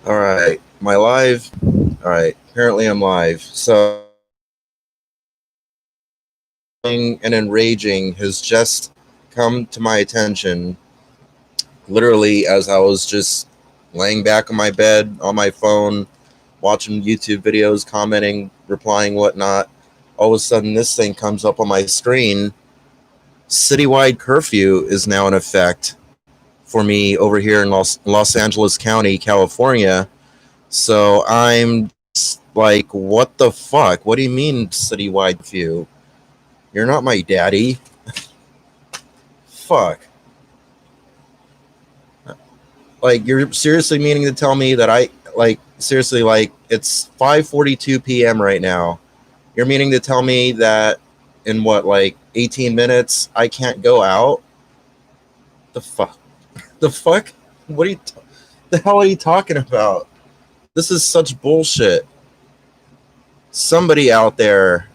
All right, am I live? All right, apparently I'm live. So, and enraging has just come to my attention literally as I was just laying back on my bed on my phone, watching YouTube videos, commenting, replying, whatnot. All of a sudden, this thing comes up on my screen. Citywide curfew is now in effect for me over here in Los Angeles County, California. So I'm like, what the fuck? What do you mean citywide curfew? You're not my daddy. Fuck. Like, you're seriously meaning to tell me that seriously, like, it's 5:42 p.m. right now. You're meaning to tell me that in what, like, 18 minutes I can't go out? The fuck? The fuck? What are the hell are you talking about? This is such bullshit. Somebody out there,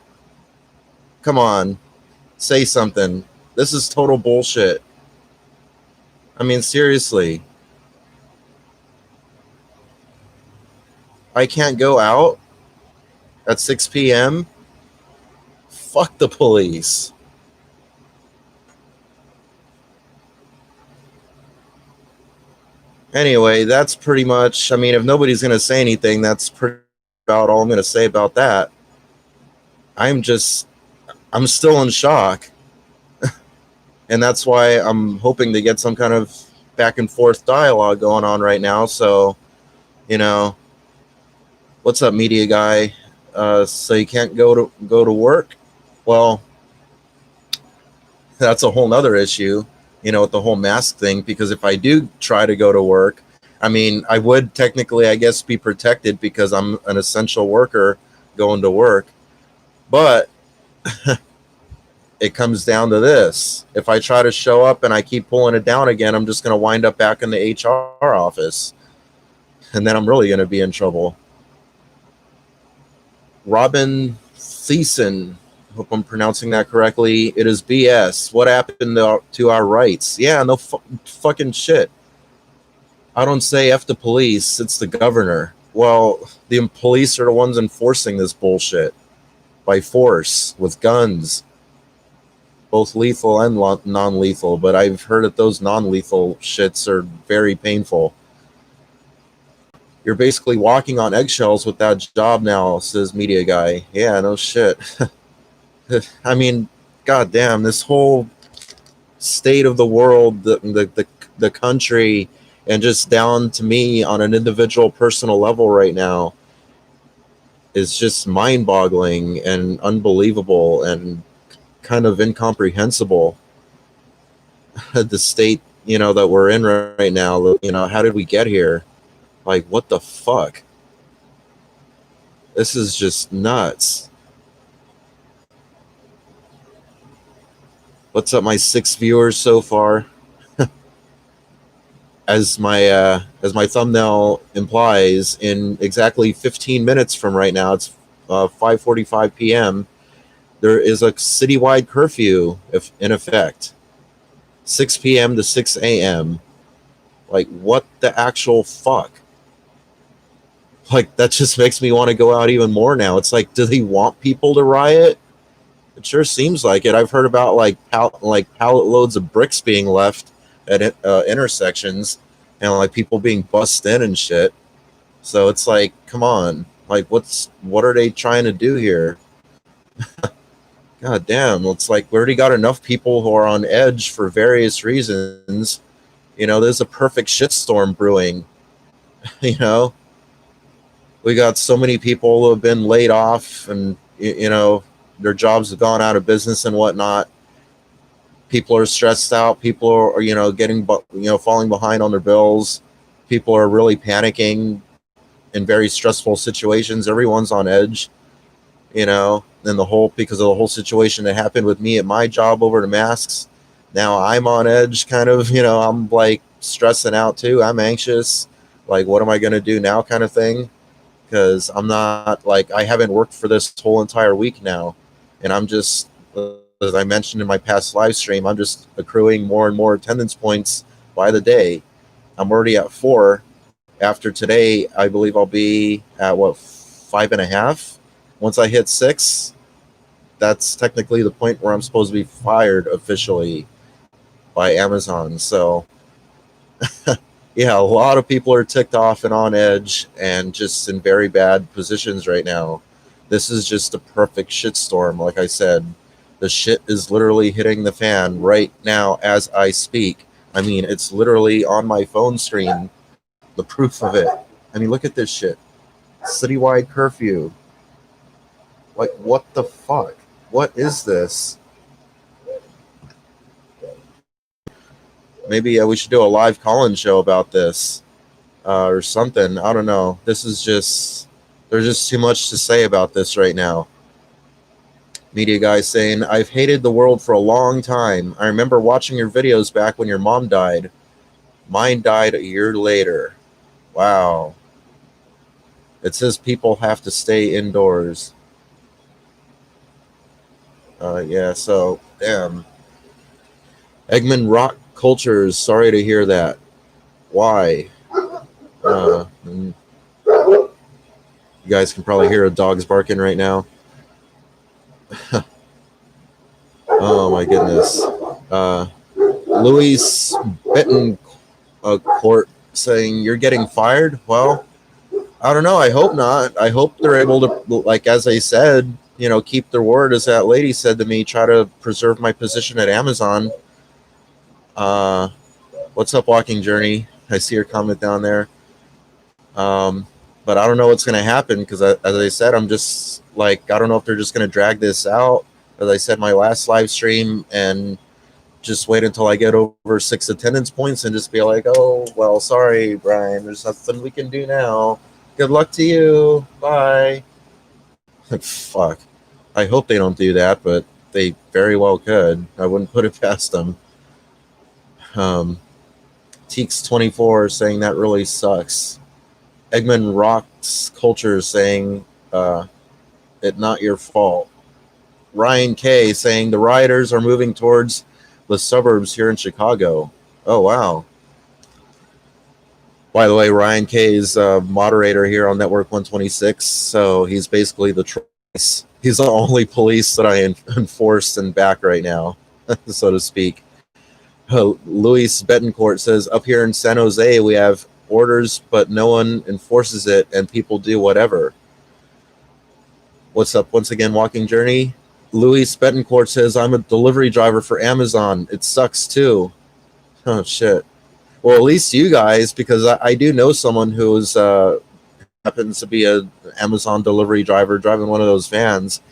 come on, say something. This is total bullshit. I mean, seriously, I can't go out at 6 p.m. Fuck the police. Anyway, that's pretty much, I mean, if nobody's going to say anything, that's pretty about all I'm going to say about that. I'm just, I'm still in shock. And that's why I'm hoping to get some kind of back and forth dialogue going on right now. So, you know, what's up, media guy? So you can't go to work? Well, that's a whole nother issue, with the whole mask thing. Because if I do try to go to work, I mean, I would technically, I guess, be protected because I'm an essential worker going to work. But it comes down to this: if I try to show up and I keep pulling it down again, I'm just going to wind up back in the HR office, and then I'm really going to be in trouble. Robin Thiessen, hope I'm pronouncing that correctly. It is BS. What happened to our rights? Yeah, no fucking shit. I don't say F the police, it's the governor. Well, the police are the ones enforcing this bullshit by force with guns, both lethal and non lethal. But I've heard that those non lethal shits are very painful. You're basically walking on eggshells with that job now, says media guy. Yeah, no shit. I mean, goddamn, this whole state of the world, the country, and just down to me on an individual personal level right now is just mind-boggling and unbelievable and kind of incomprehensible. The state, that we're in right now, how did we get here? Like, what the fuck? This is just nuts. What's up, my 6 viewers so far? As my thumbnail implies, in exactly 15 minutes from right now, it's 5:45 p.m. There is a citywide curfew if in effect, 6 p.m. to 6 a.m. Like, what the actual fuck? Like, that just makes me want to go out even more now. It's like, do they want people to riot? It sure seems like it. I've heard about pallet loads of bricks being left at intersections, and like people being bussed in and shit. So it's like, come on, like what are they trying to do here? God damn, it's like we already got enough people who are on edge for various reasons. There's a perfect shitstorm brewing. you know, we got so many people who have been laid off, and their jobs have gone out of business and whatnot. People are stressed out. People are getting falling behind on their bills. People are really panicking in very stressful situations. Everyone's on edge, and the whole because of the whole situation that happened with me at my job over the masks. Now I'm on edge, kind of. I'm like stressing out too. I'm anxious. Like, what am I going to do now, kind of thing? Because I'm not, like, I haven't worked for this whole entire week now, and I'm just, as I mentioned in my past live stream, I'm just accruing more and more attendance points by the day. I'm already at 4, After today, I believe I'll be at what, 5.5. Once I hit 6, that's technically the point where I'm supposed to be fired officially by Amazon. So yeah, a lot of people are ticked off and on edge and just in very bad positions right now. This is just a perfect shitstorm. Like I said, the shit is literally hitting the fan right now as I speak. I mean, it's literally on my phone screen, the proof of it. I mean, look at this shit. Citywide curfew. Like, what the fuck? What is this? Maybe we should do a live call-in show about this or something. I don't know. This is just, there's just too much to say about this right now. Media guy saying, I've hated the world for a long time. I remember watching your videos back when your mom died. Mine died a year later. Wow. It says people have to stay indoors. Yeah, so, damn. Eggman Rock Cultures, sorry to hear that. Why? You guys can probably hear a dog's barking right now. Oh my goodness. Luis Betancourt saying, you're getting fired? Well, I don't know. I hope not. I hope they're able to, like, as I said, keep their word. As that lady said to me, try to preserve my position at Amazon. What's up, Walking Journey? I see your comment down there. But I don't know what's going to happen because, as I said, I'm just like, I don't know if they're just going to drag this out. As I said, my last live stream, and just wait until I get over 6 attendance points and just be like, oh, well, sorry, Brian, there's nothing we can do now. Good luck to you. Bye. Fuck. I hope they don't do that, but they very well could. I wouldn't put it past them. Teeks24 saying that really sucks. Eggman Rocks Culture saying it not your fault. Ryan K saying the rioters are moving towards the suburbs here in Chicago. Oh, wow. By the way, Ryan K is a moderator here on Network 126, so he's basically the choice. He's the only police that I enforce and back right now, so to speak. Luis Betancourt says, up here in San Jose, we have orders, but no one enforces it, and people do whatever. What's up once again, Walking Journey? Luis Betancourt says, I'm a delivery driver for Amazon. It sucks too. Oh, shit. Well, at least you guys, because I do know someone who's happens to be a Amazon delivery driver driving one of those vans,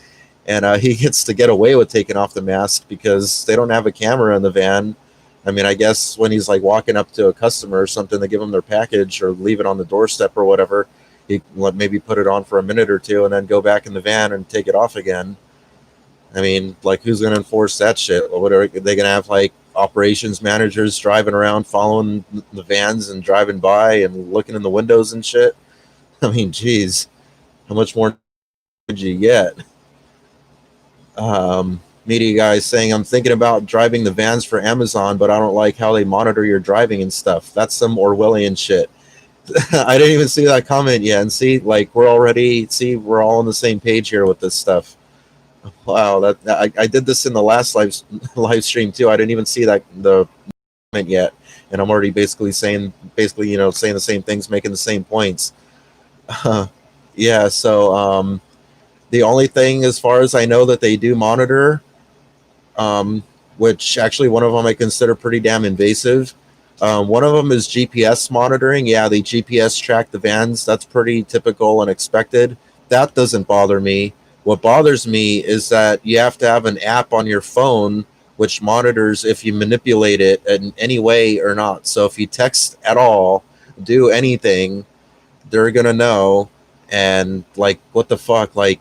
and he gets to get away with taking off the mask because they don't have a camera in the van. I mean, I guess when he's like walking up to a customer or something to give them their package or leave it on the doorstep or whatever, he maybe put it on for a minute or two and then go back in the van and take it off again. I mean, like, who's going to enforce that shit? What are they going to have, like, operations managers driving around following the vans and driving by and looking in the windows and shit? I mean, geez, how much more could you get? Media guys saying, I'm thinking about driving the vans for Amazon, but I don't like how they monitor your driving and stuff. That's some Orwellian shit. I didn't even see that comment yet. And see, like, we're all on the same page here with this stuff. Wow, I did this in the last live stream too. I didn't even see the comment yet, and I'm already basically saying the same things, making the same points. Yeah, so the only thing, as far as I know, that they do monitor, which actually one of them I consider pretty damn invasive. One of them is GPS monitoring. Yeah, they GPS track the vans. That's pretty typical and expected. That doesn't bother me. What bothers me is that you have to have an app on your phone which monitors if you manipulate it in any way or not. So if you text at all, do anything, they're going to know. And, like, what the fuck? Like,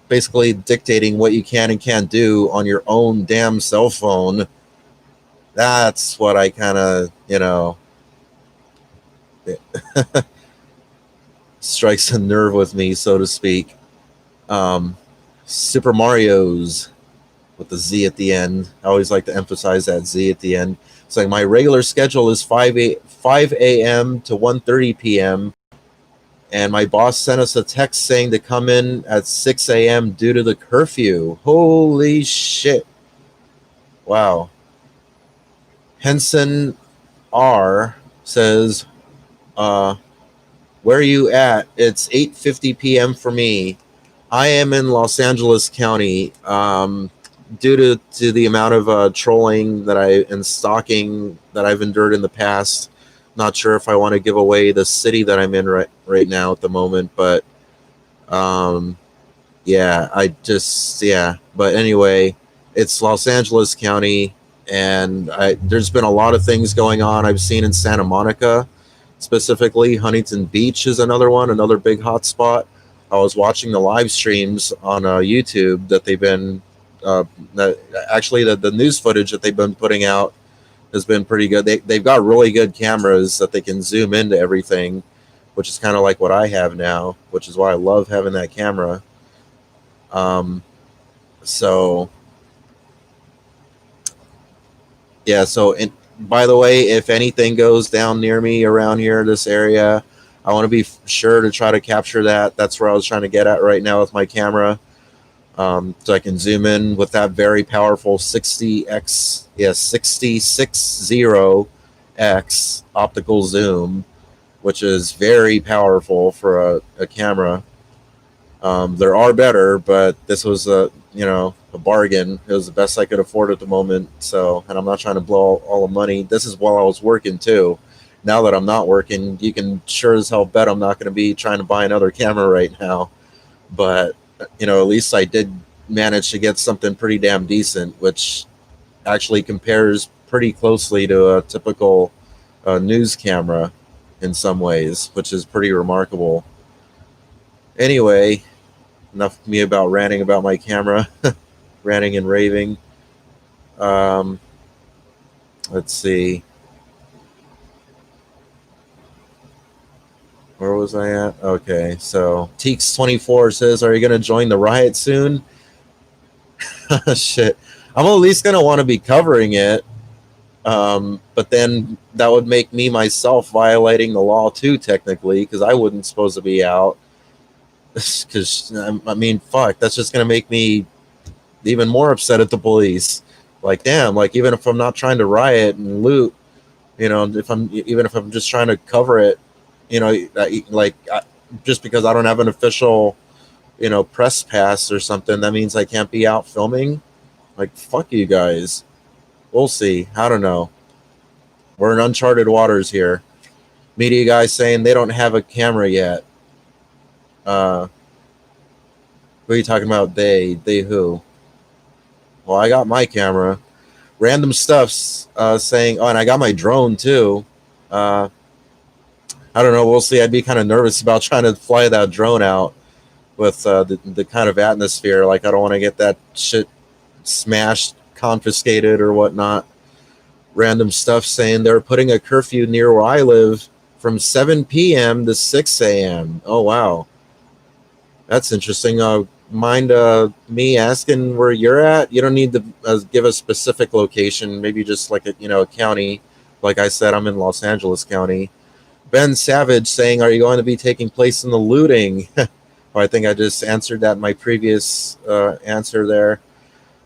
basically dictating what you can and can't do on your own damn cell phone. That's what I kind of, strikes a nerve with me, so to speak. Super Mario's with the Z at the end. I always like to emphasize that Z at the end. It's like, my regular schedule is 5 5 a.m. to 1:30 p.m. And my boss sent us a text saying to come in at 6 a.m. due to the curfew. Holy shit. Wow. Henson R says, uh, where are you at? It's 8:50 p.m. for me. I am in Los Angeles County. Due to the amount of trolling that and stalking that I've endured in the past, not sure if I want to give away the city that I'm in right now at the moment, but um, yeah, yeah. But anyway, it's Los Angeles County, and there's been a lot of things going on. I've seen in Santa Monica, specifically Huntington Beach is another big hotspot. I was watching the live streams on YouTube that they've been, uh, actually the news footage that they've been putting out has been pretty good. They've got really good cameras that they can zoom into everything, which is kind of like what I have now, which is why I love having that camera. Um, so yeah, by the way, if anything goes down near me around here, this area, I want to be sure to try to capture that. That's where I was trying to get at right now with my camera. So I can zoom in with that very powerful 60x optical zoom, which is very powerful for a camera. There are better, but this was a bargain. It was the best I could afford at the moment. So, and I'm not trying to blow all the money. This is while I was working too. Now that I'm not working, you can sure as hell bet I'm not going to be trying to buy another camera right now. But at least I did manage to get something pretty damn decent, which actually compares pretty closely to a typical news camera in some ways, which is pretty remarkable. Anyway, enough of me about ranting about my camera, ranting and raving. Um, let's see. Where was I at? Okay, so Teeks24 says, are you going to join the riot soon? Shit. I'm at least going to want to be covering it. But then that would make me myself violating the law too, technically, because I wouldn't supposed to be out. Because, I mean, fuck, that's just going to make me even more upset at the police. Like, damn, like, even if I'm not trying to riot and loot, even if I'm just trying to cover it, just because I don't have an official, press pass or something, that means I can't be out filming. Like, fuck you guys. We'll see. I don't know. We're in uncharted waters here. Media guys saying they don't have a camera yet. What are you talking about? They who? Well, I got my camera. Random stuffs saying, oh, and I got my drone too. Uh, I don't know. We'll see. I'd be kind of nervous about trying to fly that drone out with the kind of atmosphere. Like, I don't want to get that shit smashed, confiscated, or whatnot. Random stuff saying they're putting a curfew near where I live from 7 p.m. to 6 a.m. Oh, wow. That's interesting. Mind me asking where you're at? You don't need to give a specific location. Maybe just like a county. Like I said, I'm in Los Angeles County. Ben Savage saying, are you going to be taking place in the looting? Well, I think I just answered that in my previous answer there.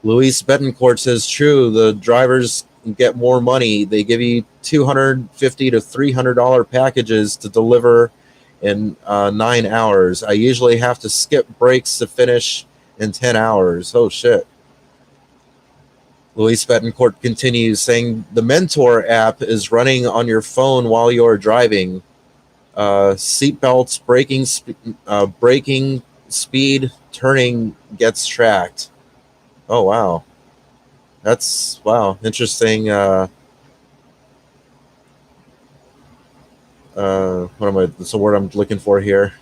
Luis Betancourt says, true, the drivers get more money. They give you $250 to $300 packages to deliver in 9 hours. I usually have to skip breaks to finish in 10 hours. Oh, shit. Luis Betancourt continues saying, the Mentor app is running on your phone while you're driving. Seatbelts, braking speed, turning gets tracked. Oh, wow. That's, wow, interesting. What's the word I'm looking for here?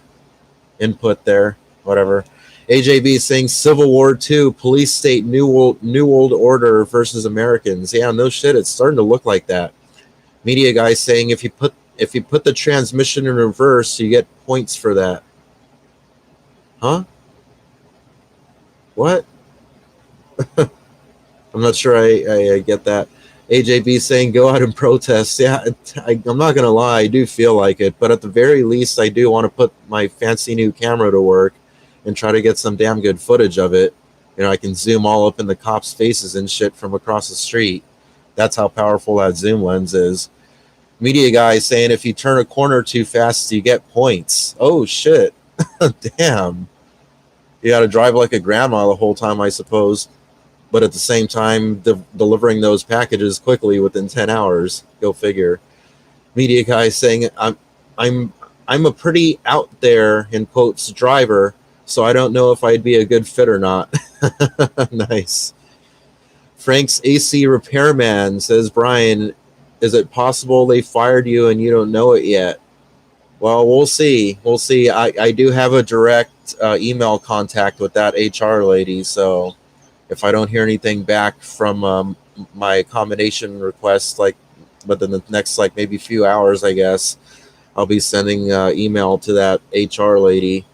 Input there, whatever. AJB saying Civil War II, police state New World Order versus Americans. Yeah, no shit, it's starting to look like that. Media guy saying if you put the transmission in reverse, you get points for that. Huh? What? I'm not sure I get that. AJB saying, go out and protest. Yeah, I'm not going to lie. I do feel like it. But at the very least, I do want to put my fancy new camera to work and try to get some damn good footage of it. You know, I can zoom all up in the cops' faces and shit from across the street. That's how powerful that zoom lens is. Media guy saying, if you turn a corner too fast, you get points. Oh, shit. Damn. You got to drive like a grandma the whole time, I suppose. But at the same time, delivering those packages quickly within 10 hours. Go figure. Media guy saying, I'm, I'm a pretty out there, in quotes, driver, so I don't know if I'd be a good fit or not. Nice. Frank's AC repairman says, Brian, is it possible they fired you and you don't know it yet? Well, we'll see. We'll see. I do have a direct email contact with that HR lady, so if I don't hear anything back from my accommodation request, like within the next like maybe few hours, I guess I'll be sending email to that HR lady.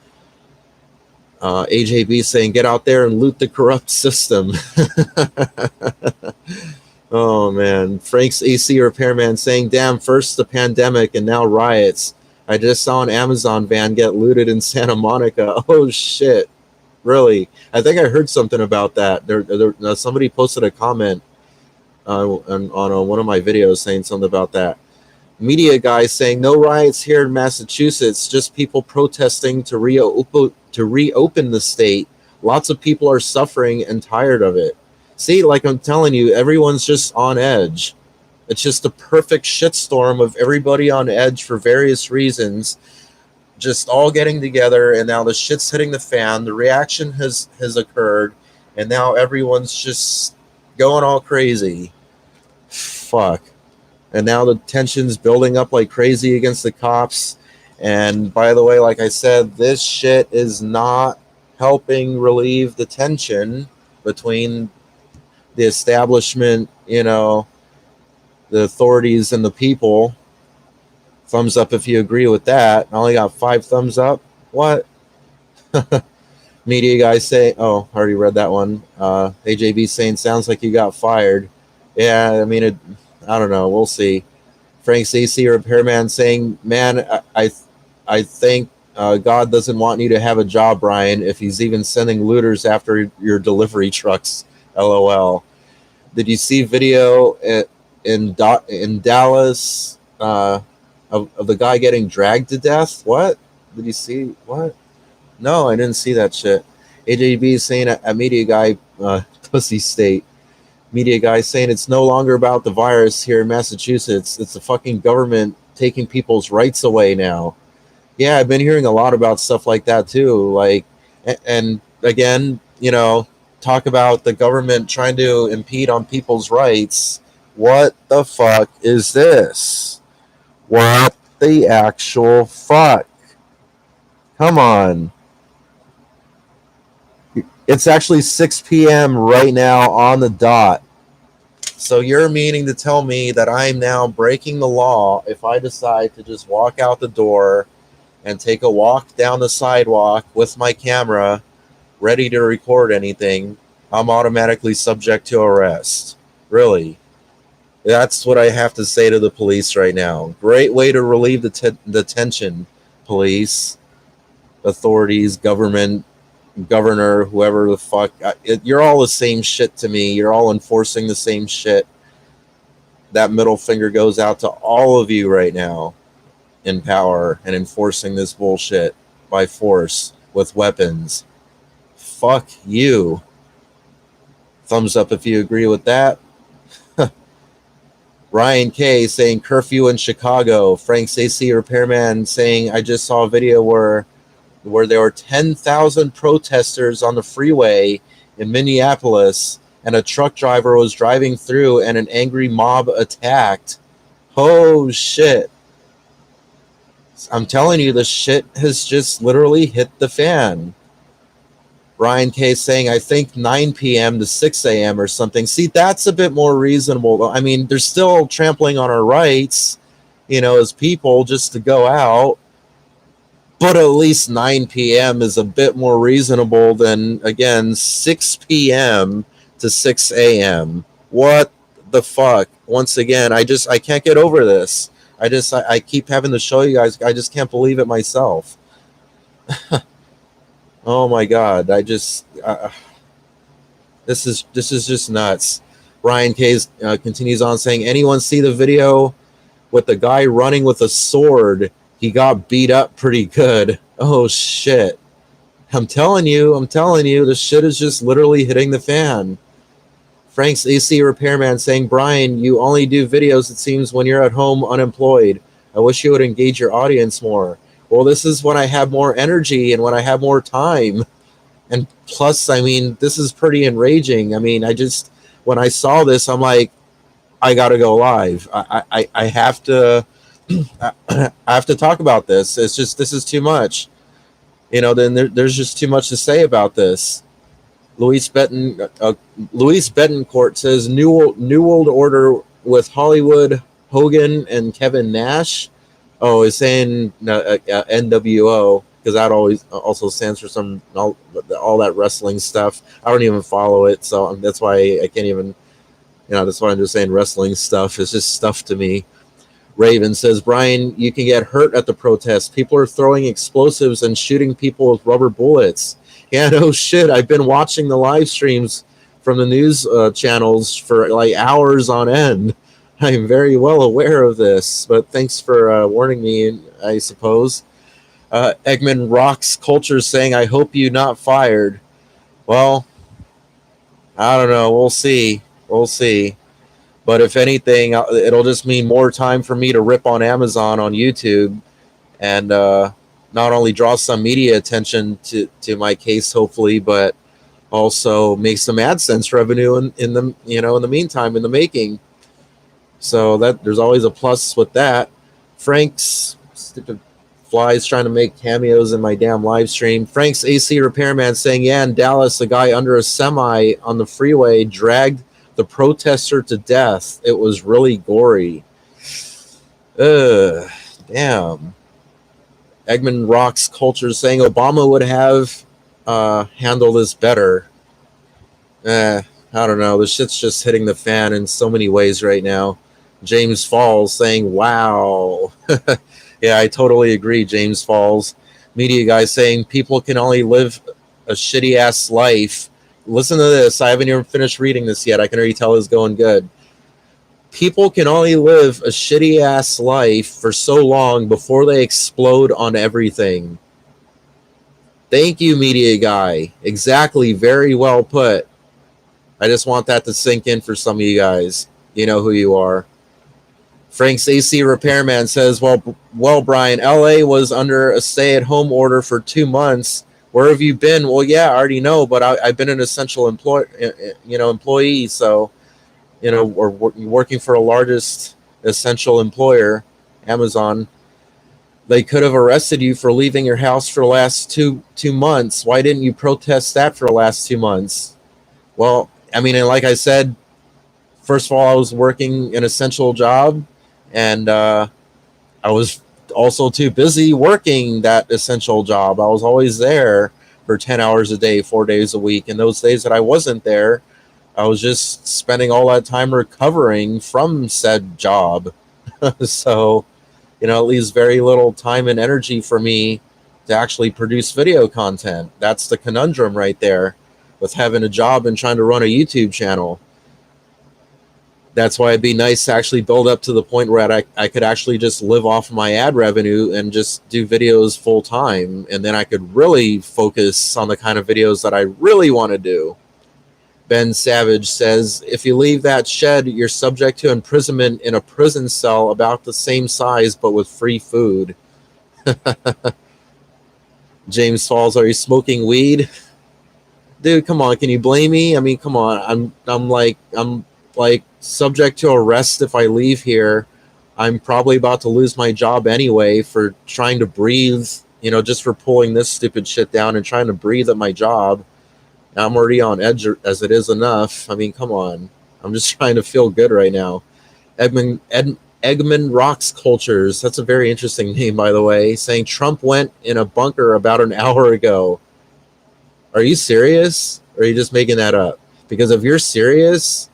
AJB saying, get out there and loot the corrupt system. Oh, man. Frank's AC repairman saying, damn, first the pandemic and now riots. I just saw an Amazon van get looted in Santa Monica. Oh, shit. Really? I think I heard something about that. Somebody posted a comment on one of my videos saying something about that. Media guy saying, no riots here in Massachusetts, just people protesting to reopen the state. Lots of people are suffering and tired of it. See, like I'm telling you, everyone's just on edge. It's just a perfect shitstorm of everybody on edge for various reasons, just all getting together, and now the shit's hitting the fan. The reaction has occurred, and now everyone's just going all crazy. Fuck. And now the tension's building up like crazy against the cops. And by the way, like I said, this shit is not helping relieve the tension between the establishment, you know, the authorities and the people. Thumbs up if you agree with that. I only got 5 thumbs up. What? Media guys say, oh, I already read that one. AJB saying, sounds like you got fired. Yeah, I mean, I don't know. We'll see. Frank's AC repairman saying, man, I think God doesn't want you to have a job, Brian, if he's even sending looters after your delivery trucks. LOL. Did you see video in Dallas of the guy getting dragged to death? What? Did you see? What? No, I didn't see that shit. AJB is saying a media guy, pussy state. Media guy saying it's no longer about the virus here in Massachusetts. It's the fucking government taking people's rights away now. Yeah, I've been hearing a lot about stuff like that too. Like, and again, you know, talk about the government trying to impede on people's rights. What the fuck is this? What the actual fuck? Come on. It's actually 6 p.m. right now on the dot. So you're meaning to tell me that I'm now breaking the law if I decide to just walk out the door and take a walk down the sidewalk with my camera ready to record anything? I'm automatically subject to arrest. Really? That's what I have to say to the police right now. Great way to relieve the tension, police, authorities, government, governor, whoever the fuck. You're all the same shit to me. You're all enforcing the same shit. That middle finger goes out to all of you right now in power and enforcing this bullshit by force with weapons. Fuck you. Thumbs up if you agree with that. Ryan K saying curfew in Chicago. Frank's AC repairman saying, I just saw a video where there were 10,000 protesters on the freeway in Minneapolis, and a truck driver was driving through and an angry mob attacked. Oh, shit. I'm telling you, the shit has just literally hit the fan. Ryan K saying, I think 9 p.m. to 6 a.m. or something. See, that's a bit more reasonable. I mean, they're still trampling on our rights, you know, as people just to go out. But at least 9 p.m. is a bit more reasonable than, again, 6 p.m. to 6 a.m. What the fuck? Once again, I can't get over this. I keep having to show you guys. I just can't believe it myself. Oh my god! This is just nuts. Ryan Case continues on saying, anyone see the video with the guy running with a sword? He got beat up pretty good. Oh shit! I'm telling you, this shit is just literally hitting the fan. Frank's AC repairman saying, Brian, you only do videos, it seems, when you're at home unemployed. I wish you would engage your audience more. Well, this is when I have more energy and when I have more time. And plus, I mean, this is pretty enraging. I mean, when I saw this, I'm like, I got to go live. I have to, I have to talk about this. It's just, this is too much. Then there's just too much to say about this. Luis Betancourt says New World Order with Hollywood, Hogan, and Kevin Nash. Oh, he's saying NWO because that always also stands for all that wrestling stuff. I don't even follow it, so that's why I can't even. That's why I'm just saying wrestling stuff. It's just stuff to me. Raven says, Brian, you can get hurt at the protest. People are throwing explosives and shooting people with rubber bullets. Yeah, no shit. I've been watching the live streams from the news channels for like hours on end. I'm very well aware of this, but thanks for warning me, I suppose. Eggman Rocks Culture saying, I hope you not fired. Well, I don't know. We'll see. We'll see. But if anything, it'll just mean more time for me to rip on Amazon on YouTube and not only draw some media attention to my case, hopefully, but also make some AdSense revenue in the meantime, in the making. So that there's always a plus with that. Frank's stupid flies trying to make cameos in my damn live stream. Frank's AC repairman saying, yeah, in Dallas, a guy under a semi on the freeway dragged the protester to death. It was really gory. Damn. Eggman Rocks Culture saying Obama would have handled this better. I don't know. The shit's just hitting the fan in so many ways right now. James Falls saying, wow. Yeah, I totally agree, James Falls. Media guy saying people can only live a shitty ass life. Listen to this. I haven't even finished reading this yet. I can already tell it's going good. People can only live a shitty ass life for so long before they explode on everything. Thank you, media guy. Exactly. Very well put. I just want that to sink in for some of you guys. You know who you are. Frank's AC repairman says, well, Brian, LA was under a stay-at-home order for 2 months. Where have you been? Well, yeah, I already know, but I've been an essential employee. So, we're working for the largest essential employer, Amazon. They could have arrested you for leaving your house for the last two months. Why didn't you protest that for the last 2 months? Well, I mean, and like I said, first of all, I was working an essential job, and I was also too busy working that essential job. I was always there for 10 hours a day, 4 days a week. And those days that I wasn't there, I was just spending all that time recovering from said job. So, it leaves very little time and energy for me to actually produce video content. That's the conundrum right there with having a job and trying to run a YouTube channel. That's why it'd be nice to actually build up to the point where I could actually just live off my ad revenue and just do videos full time. And then I could really focus on the kind of videos that I really want to do. Ben Savage says, if you leave that shed, you're subject to imprisonment in a prison cell about the same size, but with free food. James Falls, are you smoking weed? Dude, come on. Can you blame me? I mean, come on. I'm like subject to arrest if I leave here. I'm probably about to lose my job anyway for trying to breathe, just for pulling this stupid shit down and trying to breathe at my job. I'm already on edge as it is enough. I mean, come on. I'm just trying to feel good right now. Eggman Rocks Cultures. That's a very interesting name, by the way. Saying Trump went in a bunker about an hour ago. Are you serious? Or are you just making that up? Because if you're serious,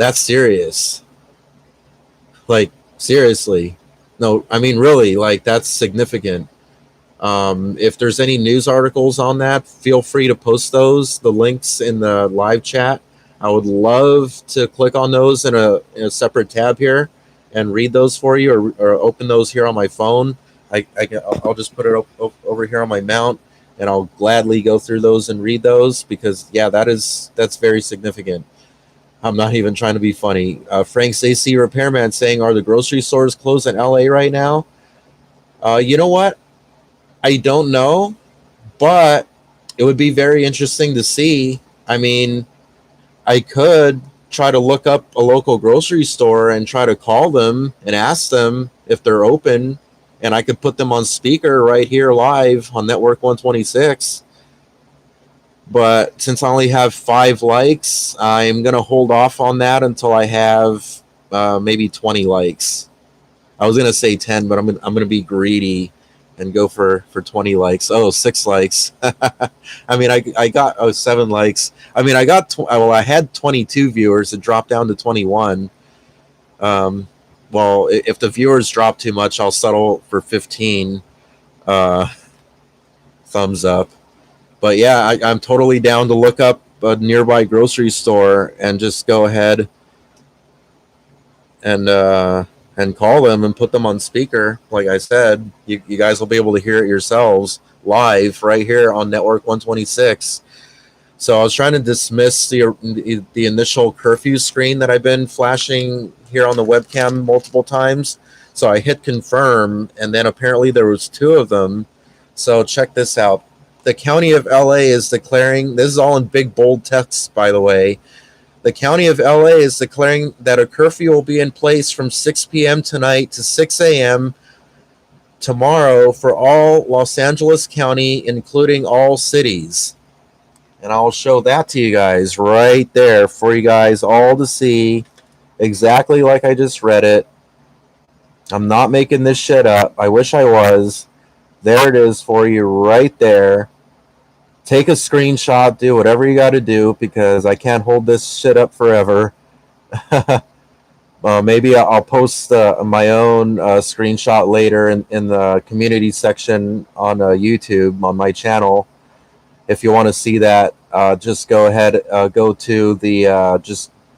That's serious. Like, seriously. No, I mean, really, like, that's significant. If there's any news articles on that, feel free to post those, the links in the live chat. I would love to click on those in a separate tab here and read those for you, or open those here on my phone. I'll just put it over here on my mount, and I'll gladly go through those and read those because, yeah, that's very significant. I'm not even trying to be funny. Frank's AC Repairman saying, are the grocery stores closed in LA right now? You know what? I don't know, but it would be very interesting to see. I mean, I could try to look up a local grocery store and try to call them and ask them if they're open, and I could put them on speaker right here live on Network 126. But since I only have 5 likes, I'm going to hold off on that until I have maybe 20 likes. I was going to say 10, but I'm going to be greedy and go for 20 likes. Oh, 6 likes. I mean, I got 7 likes. I mean, I had 22 viewers. It dropped down to 21. Well, if the viewers drop too much, I'll settle for 15 thumbs up. But yeah, I'm totally down to look up a nearby grocery store and just go ahead and call them and put them on speaker. Like I said, you guys will be able to hear it yourselves live right here on Network 126. So I was trying to dismiss the initial curfew screen that I've been flashing here on the webcam multiple times. So I hit confirm, and then apparently there was 2 of them. So check this out. The county of LA is declaring, this is all in big bold text, by the way. The county of LA is declaring that a curfew will be in place from 6 p.m. tonight to 6 a.m. tomorrow for all Los Angeles County, including all cities. And I'll show that to you guys right there for you guys all to see, exactly like I just read it. I'm not making this shit up. I wish I was. There it is for you right there. Take a screenshot, do whatever you got to do, because I can't hold this shit up forever. Maybe I'll post my own screenshot later in the community section on YouTube on my channel. If you want to see that, just go ahead, go to the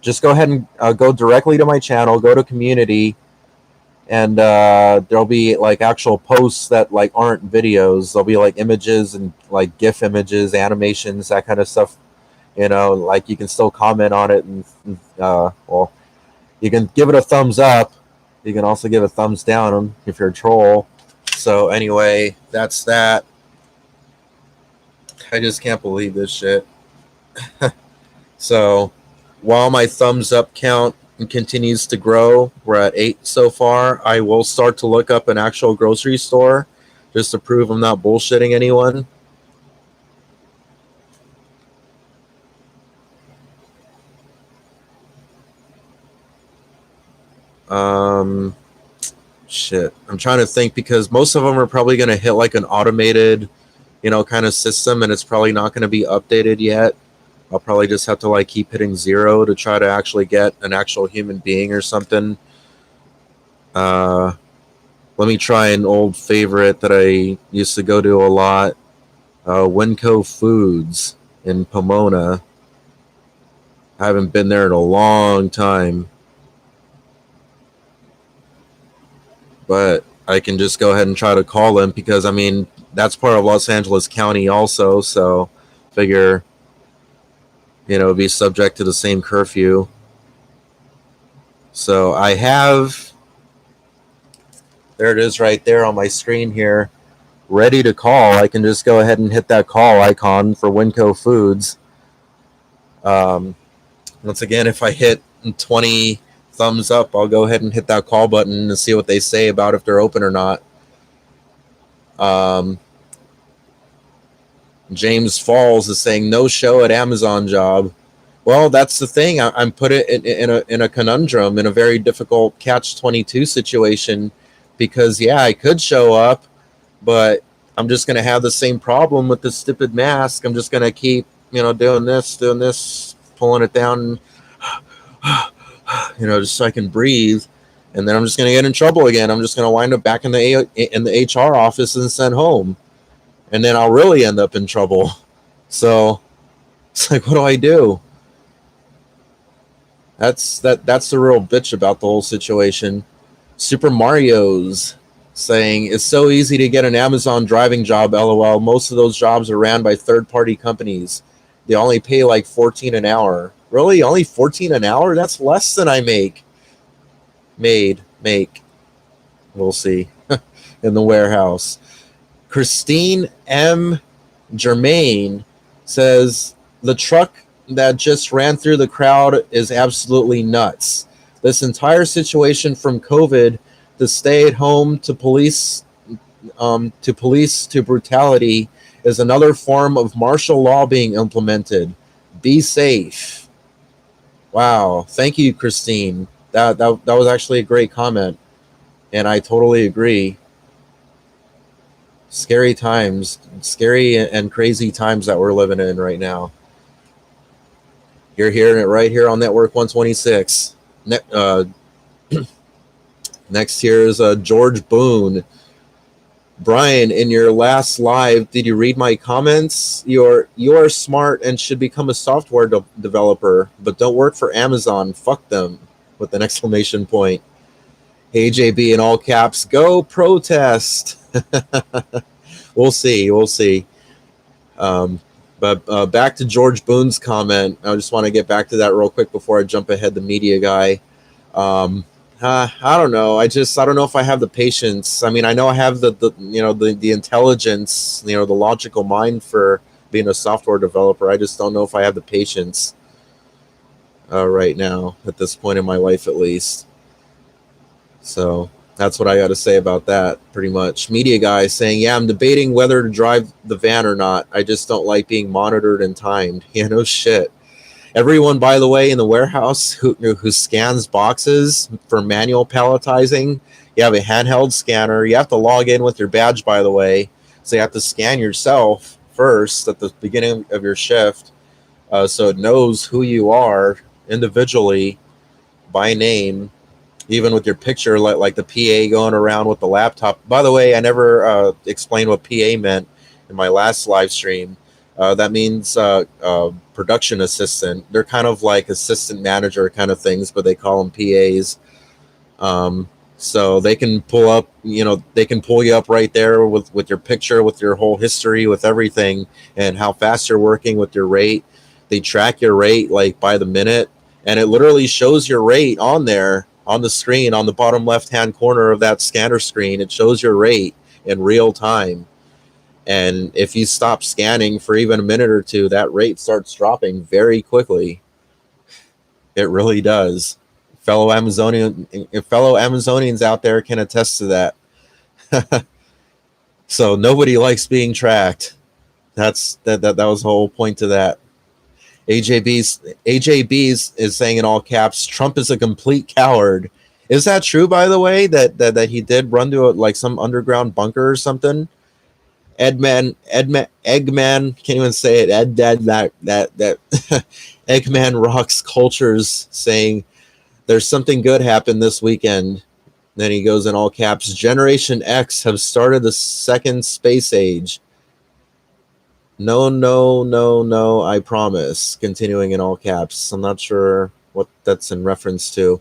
just go ahead and go directly to my channel. Go to community, and there'll be like actual posts that like aren't videos. There'll be like images and like GIF images, animations, that kind of stuff. You know, like you can still comment on it, and well, you can give it a thumbs up. You can also give a thumbs down if you're a troll. So anyway, that's that. I just can't believe this shit. So while my thumbs up count continues to grow, we're at 8 so far, I will start to look up an actual grocery store just to prove I'm not bullshitting anyone. Shit. I'm trying to think, because most of them are probably going to hit like an automated, you know, kind of system, and it's probably not going to be updated yet. I'll probably just have to like keep hitting 0 to try to actually get an actual human being or something. Let me try an old favorite that I used to go to a lot. Winco Foods in Pomona. I haven't been there in a long time. But I can just go ahead and try to call them, because, I mean, that's part of Los Angeles County also, so figure, you know, be subject to the same curfew. So I have, there it is right there on my screen here, ready to call. I can just go ahead and hit that call icon for Winco Foods. Once again, if I hit 20 thumbs up, I'll go ahead and hit that call button and see what they say about if they're open or not. James Falls is saying no show at Amazon job. Well, that's the thing. I'm put it in a conundrum, in a very difficult catch-22 situation, because yeah, I could show up, but I'm just going to have the same problem with the stupid mask. I'm just going to keep, you know, doing this, pulling it down. just so I can breathe. And then I'm just going to get in trouble again. I'm just going to wind up back in the HR office and sent home. And then I'll really end up in trouble. So it's like, what do I do? That's the real bitch about the whole situation. Super Mario's saying it's so easy to get an Amazon driving job, lol. Most of those jobs are ran by third-party companies. They only pay like 14 an hour. Really? Only 14 an hour? That's less than I make. Make. We'll see. In the warehouse. Christine M. Germain says the truck that just ran through the crowd is absolutely nuts. This entire situation, from COVID to stay at home to police to brutality, is another form of martial law being implemented. Be safe. Wow. Thank you, Christine. That was actually a great comment, and I totally agree. Scary times, scary and crazy times that we're living in right now. You're hearing it right here on Network 126. Next here is George Boone. Brian, in your last live, did you read my comments? You are smart and should become a software developer, but don't work for Amazon. Fuck them, with an exclamation point. Hey, JB, in all caps, go protest. We'll see. But back to George Boone's comment. I just want to get back to that real quick before I jump ahead. The media guy. I don't know. I don't know if I have the patience. I mean, I know I have the intelligence, the logical mind for being a software developer. I just don't know if I have the patience right now at this point in my life, at least. So that's what I got to say about that, pretty much. Media guy saying, yeah, I'm debating whether to drive the van or not. I just don't like being monitored and timed. Yeah, no shit. Everyone, by the way, in the warehouse who scans boxes for manual palletizing, you have a handheld scanner. You have to log in with your badge, by the way. So you have to scan yourself first at the beginning of your shift, so it knows who you are individually by name, even with your picture, like the PA going around with the laptop. By the way, I never explained what PA meant in my last live stream. That means production assistant. They're kind of like assistant manager kind of things, but they call them PAs. So they can pull up, they can pull you up right there with your picture, with your whole history, with everything, and how fast you're working with your rate. They track your rate like by the minute, and it literally shows your rate on there on the screen, on the bottom left-hand corner of that scanner screen. It shows your rate in real time. And if you stop scanning for even a minute or two, that rate starts dropping very quickly. It really does. Fellow Amazonians out there can attest to that. So nobody likes being tracked. That was the whole point to that. AJB's is saying in all caps, Trump is a complete coward. Is that true, by the way, that he did run to some underground bunker or something? Eggman, can't even say it. That Eggman rocks cultures, saying there's something good happened this weekend. Then he goes in all caps, Generation X have started the second space age. No, I promise. Continuing in all caps. I'm not sure what that's in reference to.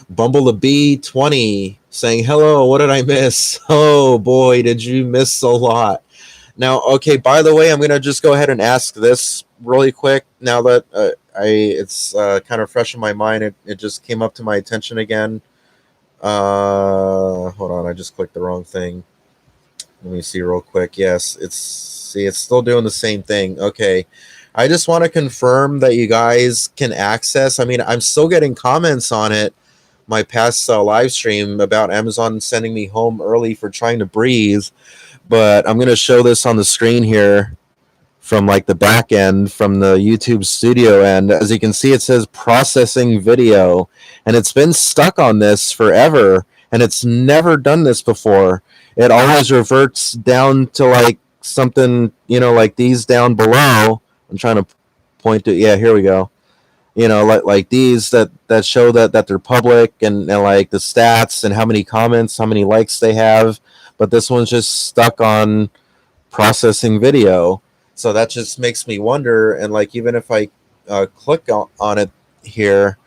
Bumblebee 20 saying, hello, what did I miss? Oh boy, did you miss a lot. Now, okay, by the way, I'm going to just go ahead and ask this really quick now that it's kind of fresh in my mind. It just came up to my attention again. Hold on, I just clicked the wrong thing. Let me see real quick. Yes, it's still doing the same thing. Okay. I just want to confirm that you guys can access. I mean, I'm still getting comments on it. My past live stream about Amazon sending me home early for trying to breathe. But I'm going to show this on the screen here from the back end, from the YouTube studio end. As you can see, it says processing video, and it's been stuck on this forever, and it's never done this before. It always reverts down to something, like these down below. I'm trying to point to, yeah, here we go. like these that show that they're public, and like the stats and how many comments, how many likes they have. But this one's just stuck on processing video. So that just makes me wonder. And like, even if I click on it here,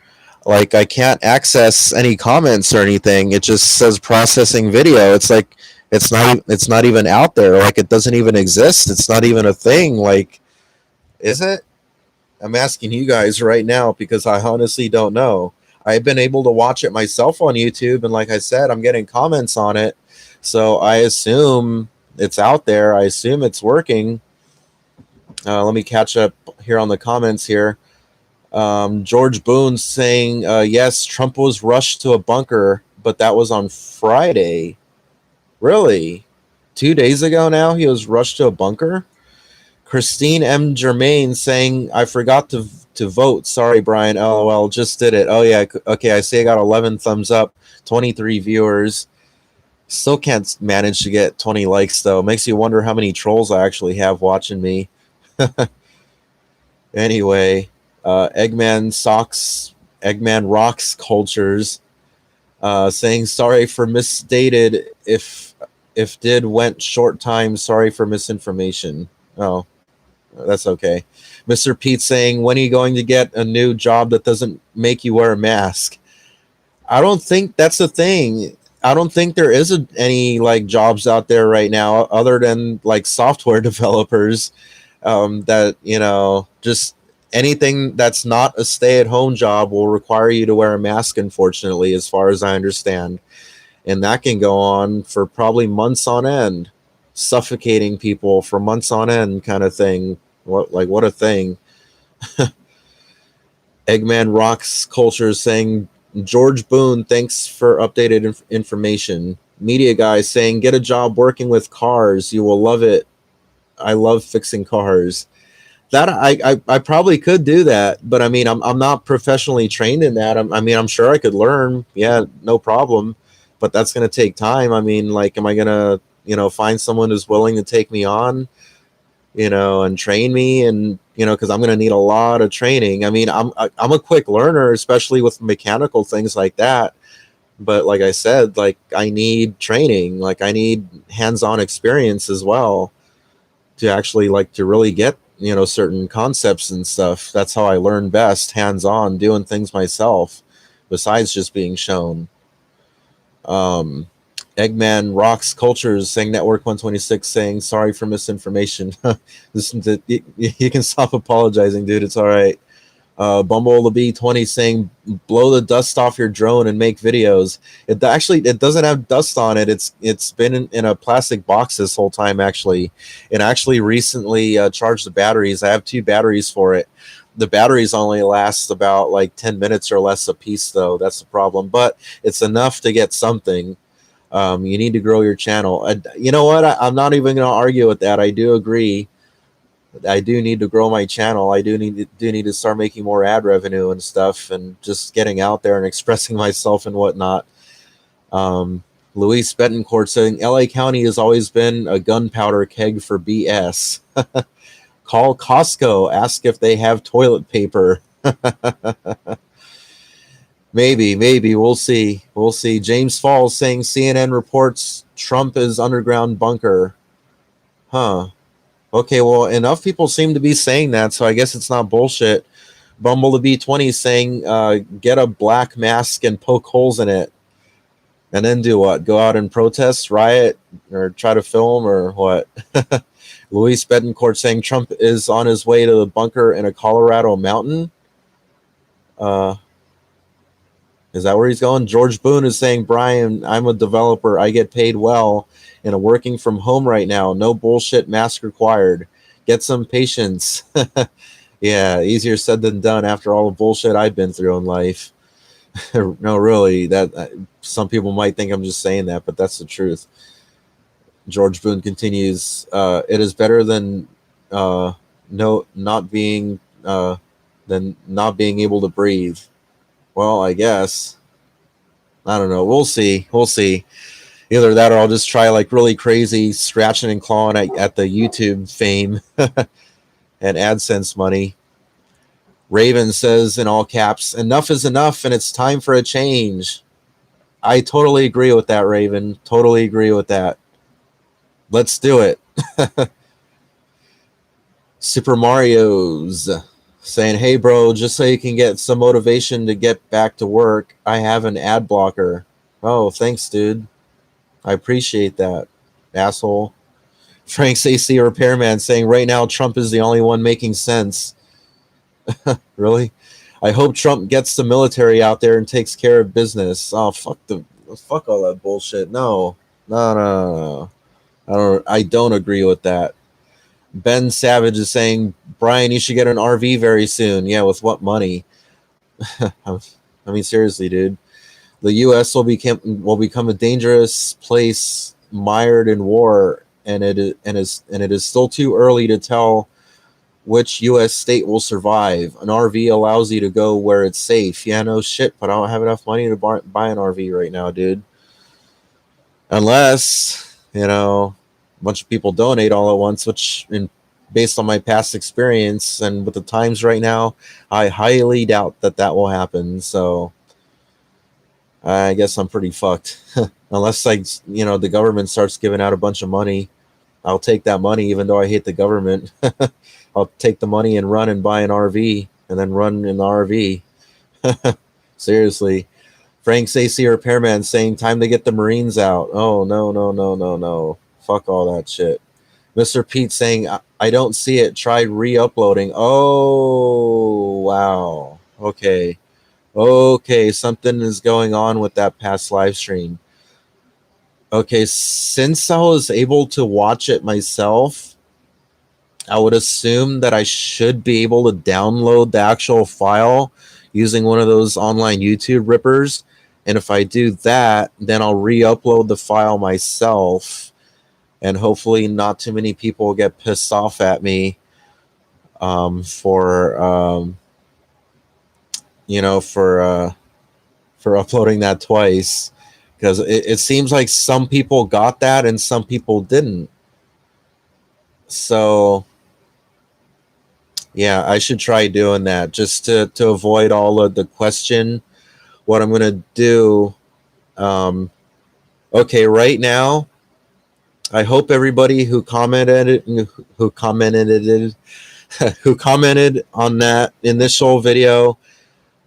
like I can't access any comments or anything. It just says processing video. It's like it's not even out there. Like it doesn't even exist. It's not even a thing. Like, is it? I'm asking you guys right now because I honestly don't know. I've been able to watch it myself on YouTube, and like I said, I'm getting comments on it. So I assume it's out there. I assume it's working. Let me catch up here on the comments here. George Boone saying, yes, Trump was rushed to a bunker, but that was on Friday. Really? 2 days ago now, he was rushed to a bunker? Christine M. Germain saying, I forgot to vote. Sorry, Brian. LOL, just did it. Oh, yeah. Okay, I see I got 11 thumbs up, 23 viewers. Still can't manage to get 20 likes, though. Makes you wonder how many trolls I actually have watching me. Anyway, Eggman Rocks Cultures saying, sorry for misstated. If did went short time, sorry for misinformation. Oh, that's okay. Mr. Pete saying, when are you going to get a new job that doesn't make you wear a mask? I don't think that's a thing. I don't think there is any like jobs out there right now other than like software developers, that just anything that's not a stay-at-home job will require you to wear a mask, unfortunately, as far as I understand. And that can go on for probably months on end, suffocating people for months on end, kind of thing. What a thing. Eggman Rocks Culture saying, George Boone, thanks for updated information. Media guy saying, get a job working with cars, you will love it. I love fixing cars. That I probably could do that, but I mean, I'm not professionally trained in that. I mean, I'm sure I could learn. Yeah, no problem. But that's going to take time. I mean, like, am I going to, find someone who's willing to take me on, and train me, and because I'm going to need a lot of training. I mean, I'm a quick learner, especially with mechanical things like that. But like I said, like I need training, like I need hands-on experience as well to actually like to really get certain concepts and stuff. That's how I learn best, hands-on, doing things myself, besides just being shown. Eggman Rocks Cultures saying Network 126 saying sorry for misinformation. Listen to you can stop apologizing, dude. It's all right. Bumble the B20 saying blow the dust off your drone and make videos. It doesn't have dust on it. It's been in a plastic box this whole time. Actually, it actually recently charged the batteries. I have 2 batteries for it. The batteries only last about like 10 minutes or less a piece, though. That's the problem. But it's enough to get something. You need to grow your channel. You know what? I'm not even going to argue with that. I do agree. I do need to grow my channel. I do need to start making more ad revenue and stuff, and just getting out there and expressing myself and whatnot. Luis Betancourt saying LA County has always been a gunpowder keg for BS. Call Costco, ask if they have toilet paper. Maybe we'll see. James Falls saying CNN reports Trump is underground bunker. Huh. Okay, well, enough people seem to be saying that, so I guess it's not bullshit. Bumble the B20 saying, get a black mask and poke holes in it. And then do what? Go out and protest, riot, or try to film, or what? Luis Betancourt saying Trump is on his way to the bunker in a Colorado mountain. Is that where he's going? George Boone is saying, Brian, I'm a developer. I get paid well and I'm working from home right now. No bullshit, mask required. Get some patience. Yeah, easier said than done after all the bullshit I've been through in life. No, really, that some people might think I'm just saying that, but that's the truth. George Boone continues, it is better than not being able to breathe. Well, I guess. I don't know. We'll see. Either that or I'll just try like really crazy scratching and clawing at the YouTube fame and AdSense money. Raven says in all caps, enough is enough and it's time for a change. I totally agree with that, Raven. Totally agree with that. Let's do it. Super Mario's saying, hey, bro, just so you can get some motivation to get back to work, I have an ad blocker. Oh, thanks, dude. I appreciate that, asshole. Frank's AC repairman saying, right now, Trump is the only one making sense. Really? I hope Trump gets the military out there and takes care of business. Oh, fuck all that bullshit. No. No. I don't agree with that. Ben Savage is saying, Brian, you should get an RV very soon. Yeah, with what money? I mean, seriously, dude. The U.S. will become a dangerous place, mired in war, and it is still too early to tell which U.S. state will survive. An RV allows you to go where it's safe. Yeah, no shit, but I don't have enough money to buy an RV right now, dude. Unless, a bunch of people donate all at once, which, based on my past experience and with the times right now, I highly doubt that will happen. So I guess I'm pretty fucked. Unless, the government starts giving out a bunch of money. I'll take that money, even though I hate the government. I'll take the money and run and buy an RV and then run in the RV. Seriously. Frank's AC repairman saying, time to get the Marines out. Oh, no. Fuck all that shit. Mr. Pete saying, I don't see it. Tried re-uploading. Oh, wow. Okay. Something is going on with that past live stream. Okay, since I was able to watch it myself, I would assume that I should be able to download the actual file using one of those online YouTube rippers. And if I do that, then I'll re-upload the file myself. And hopefully not too many people get pissed off at me for uploading that twice. Because it seems like some people got that and some people didn't. So yeah, I should try doing that just to avoid all of the question. What I'm going to do, okay, right now, I hope everybody who commented on that initial video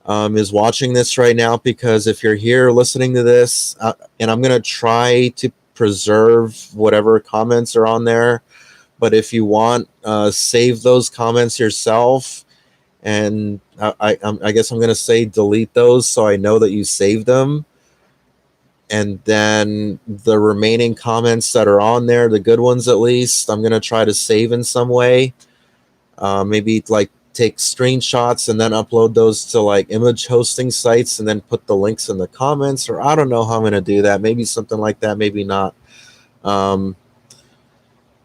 is watching this right now, because if you're here listening to this, and I'm going to try to preserve whatever comments are on there, but if you want, save those comments yourself, and I guess I'm going to say delete those so I know that you saved them. And then the remaining comments that are on there, the good ones at least, I'm going to try to save in some way. Maybe take screenshots and then upload those to image hosting sites and then put the links in the comments, or I don't know how I'm going to do that. Maybe something like that, maybe not. And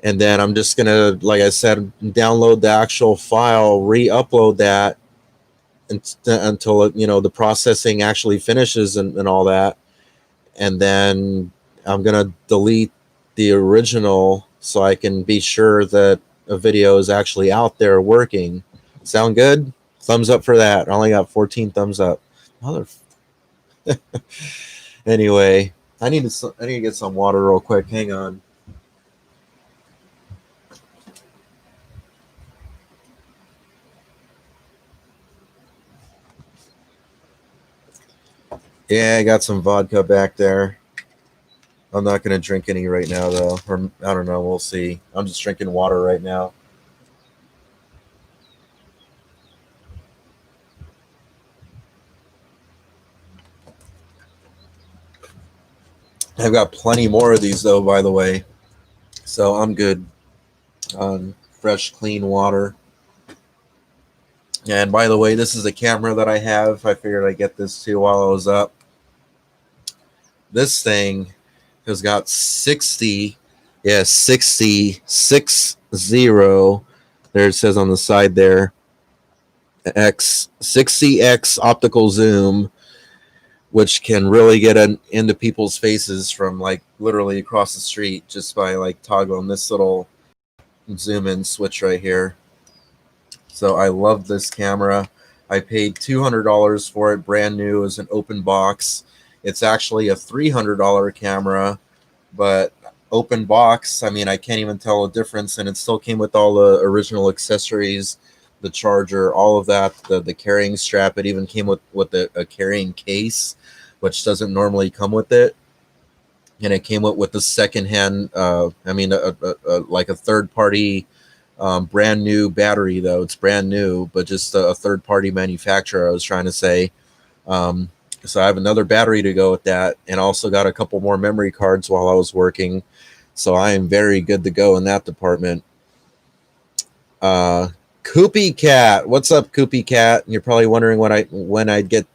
then I'm just going to, like I said, download the actual file, re-upload that until the processing actually finishes and all that. And then I'm going to delete the original so I can be sure that a video is actually out there working. Sound good? Thumbs up for that. I only got 14 thumbs up. Anyway, I need to get some water real quick. Hang on. Yeah, I got some vodka back there. I'm not going to drink any right now, though. Or I don't know. We'll see. I'm just drinking water right now. I've got plenty more of these, though, by the way. So I'm good on fresh, clean water. And by the way, this is a camera that I have. I figured I'd get this too while I was up. This thing has got 60. There it says on the side there. 60x optical zoom, which can really get into people's faces from literally across the street just by toggling this little zoom in switch right here. So I love this camera. I paid $200 for it, brand new, as an open box. It's actually a $300 camera, but open box. I mean, I can't even tell a difference, and it still came with all the original accessories, the charger, all of that, the carrying strap. It even came with a carrying case, which doesn't normally come with it, and it came with the secondhand. I mean, like a third party. Brand new battery, though it's brand new, but just a third party manufacturer. I was trying to say, um, so I have another battery to go with that, and also got a couple more memory cards while I was working. So I am very good to go in that department. Uh, Koopy Cat, what's up, Koopy Cat? You're probably wondering when I'd get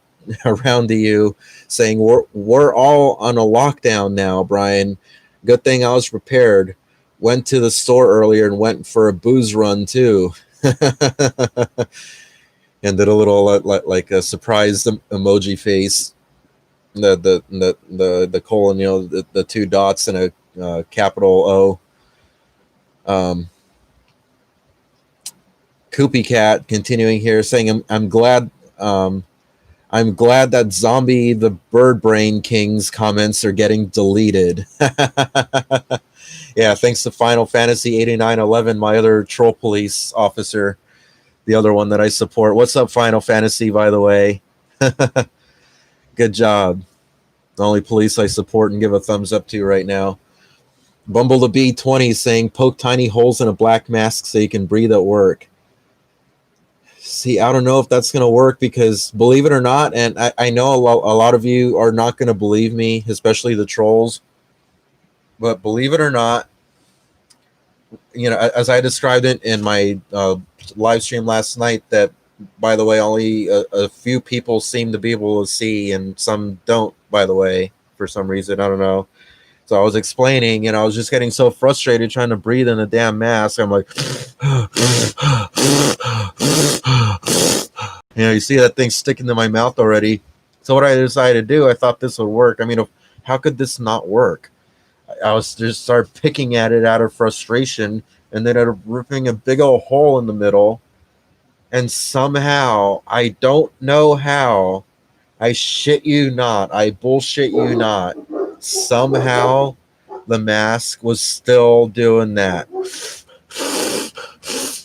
around to you, saying we're all on a lockdown now, Brian. Good thing I was prepared. Went to the store earlier and went for a booze run too. And did a little like a surprised emoji face, the colon, the two dots and a capital O. Koopy Cat continuing here saying, I'm glad that zombie the bird brain king's comments are getting deleted. Yeah, thanks to Final Fantasy 8911, my other troll police officer, the other one that I support. What's up, Final Fantasy, by the way? Good job. The only police I support and give a thumbs up to right now. Bumblebee 20 saying, poke tiny holes in a black mask so you can breathe at work. See, I don't know if that's going to work, because believe it or not, and I know a lot of you are not going to believe me, especially the trolls, but believe it or not, as I described it in my live stream last night, that, by the way, only a few people seem to be able to see, and some don't, by the way, for some reason. I don't know. So I was explaining, and I was just getting so frustrated trying to breathe in a damn mask. I'm like, you see that thing sticking to my mouth already. So what I decided to do, I thought this would work. I mean, how could this not work? I was just start picking at it out of frustration, and then ripping a big old hole in the middle. And somehow, I don't know how, I shit you not, I bullshit you not, somehow the mask was still doing that,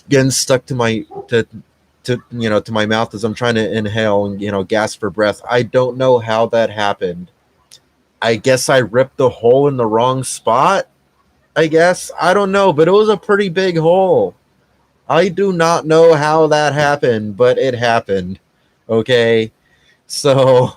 getting stuck to my to my mouth as I'm trying to inhale and gasp for breath. I don't know how that happened. I guess I ripped the hole in the wrong spot. I guess, I don't know, but it was a pretty big hole. I do not know how that happened, but it happened. Okay, so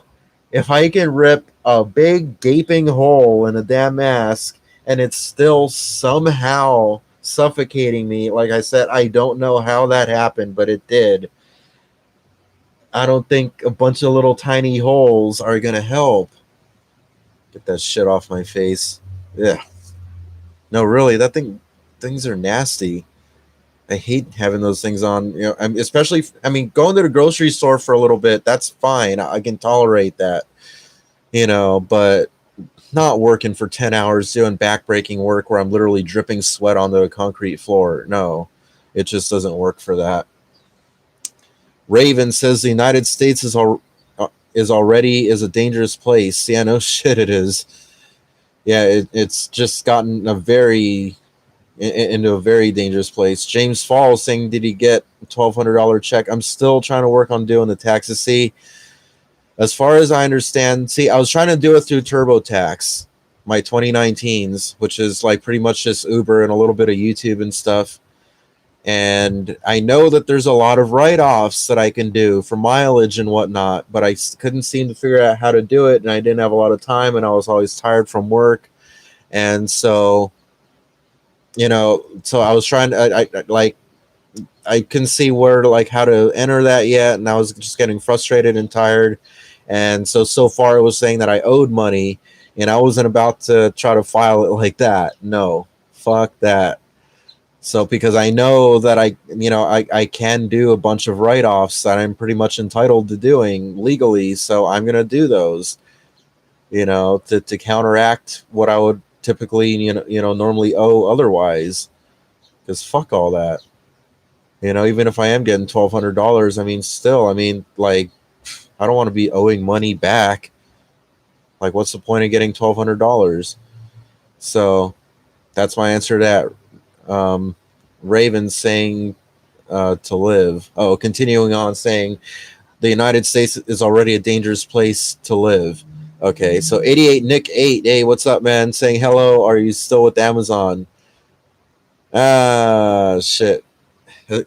if I can rip a big gaping hole in a damn mask and it's still somehow suffocating me, like I said, I don't know how that happened, but it did. I don't think a bunch of little tiny holes are going to help. Get that shit off my face. Yeah. No, really, things are nasty. I hate having those things on. Especially, I mean, going to the grocery store for a little bit, that's fine. I can tolerate that. But not working for 10 hours doing backbreaking work where I'm literally dripping sweat onto a concrete floor. No, it just doesn't work for that. Raven says the United States is already a dangerous place. Yeah, no shit, it is. Yeah, it's just gotten into a very dangerous place. James Falls saying, did he get a $1,200 check? I'm still trying to work on doing the taxes. See, as far as I understand, I was trying to do it through TurboTax, my 2019s, which is like pretty much just Uber and a little bit of YouTube and stuff. And I know that there's a lot of write-offs that I can do for mileage and whatnot, but I couldn't seem to figure out how to do it, and I didn't have a lot of time, and I was always tired from work. And so, so I was trying to, I couldn't see where how to enter that yet, and I was just getting frustrated and tired. And so far it was saying that I owed money, and I wasn't about to try to file it like that. No, fuck that. So because I know that I can do a bunch of write-offs that I'm pretty much entitled to doing legally, so I'm gonna do those, to counteract what I would typically normally owe otherwise. Because fuck all that. Even if I am getting $1,200, I mean, still, I mean, like, I don't want to be owing money back. Like, what's the point of getting $1,200? So that's my answer to that. Raven saying to live. Oh, continuing on saying the United States is already a dangerous place to live. Okay, so 88 Nick 8. Hey, what's up, man? Saying hello. Are you still with Amazon? Ah, shit.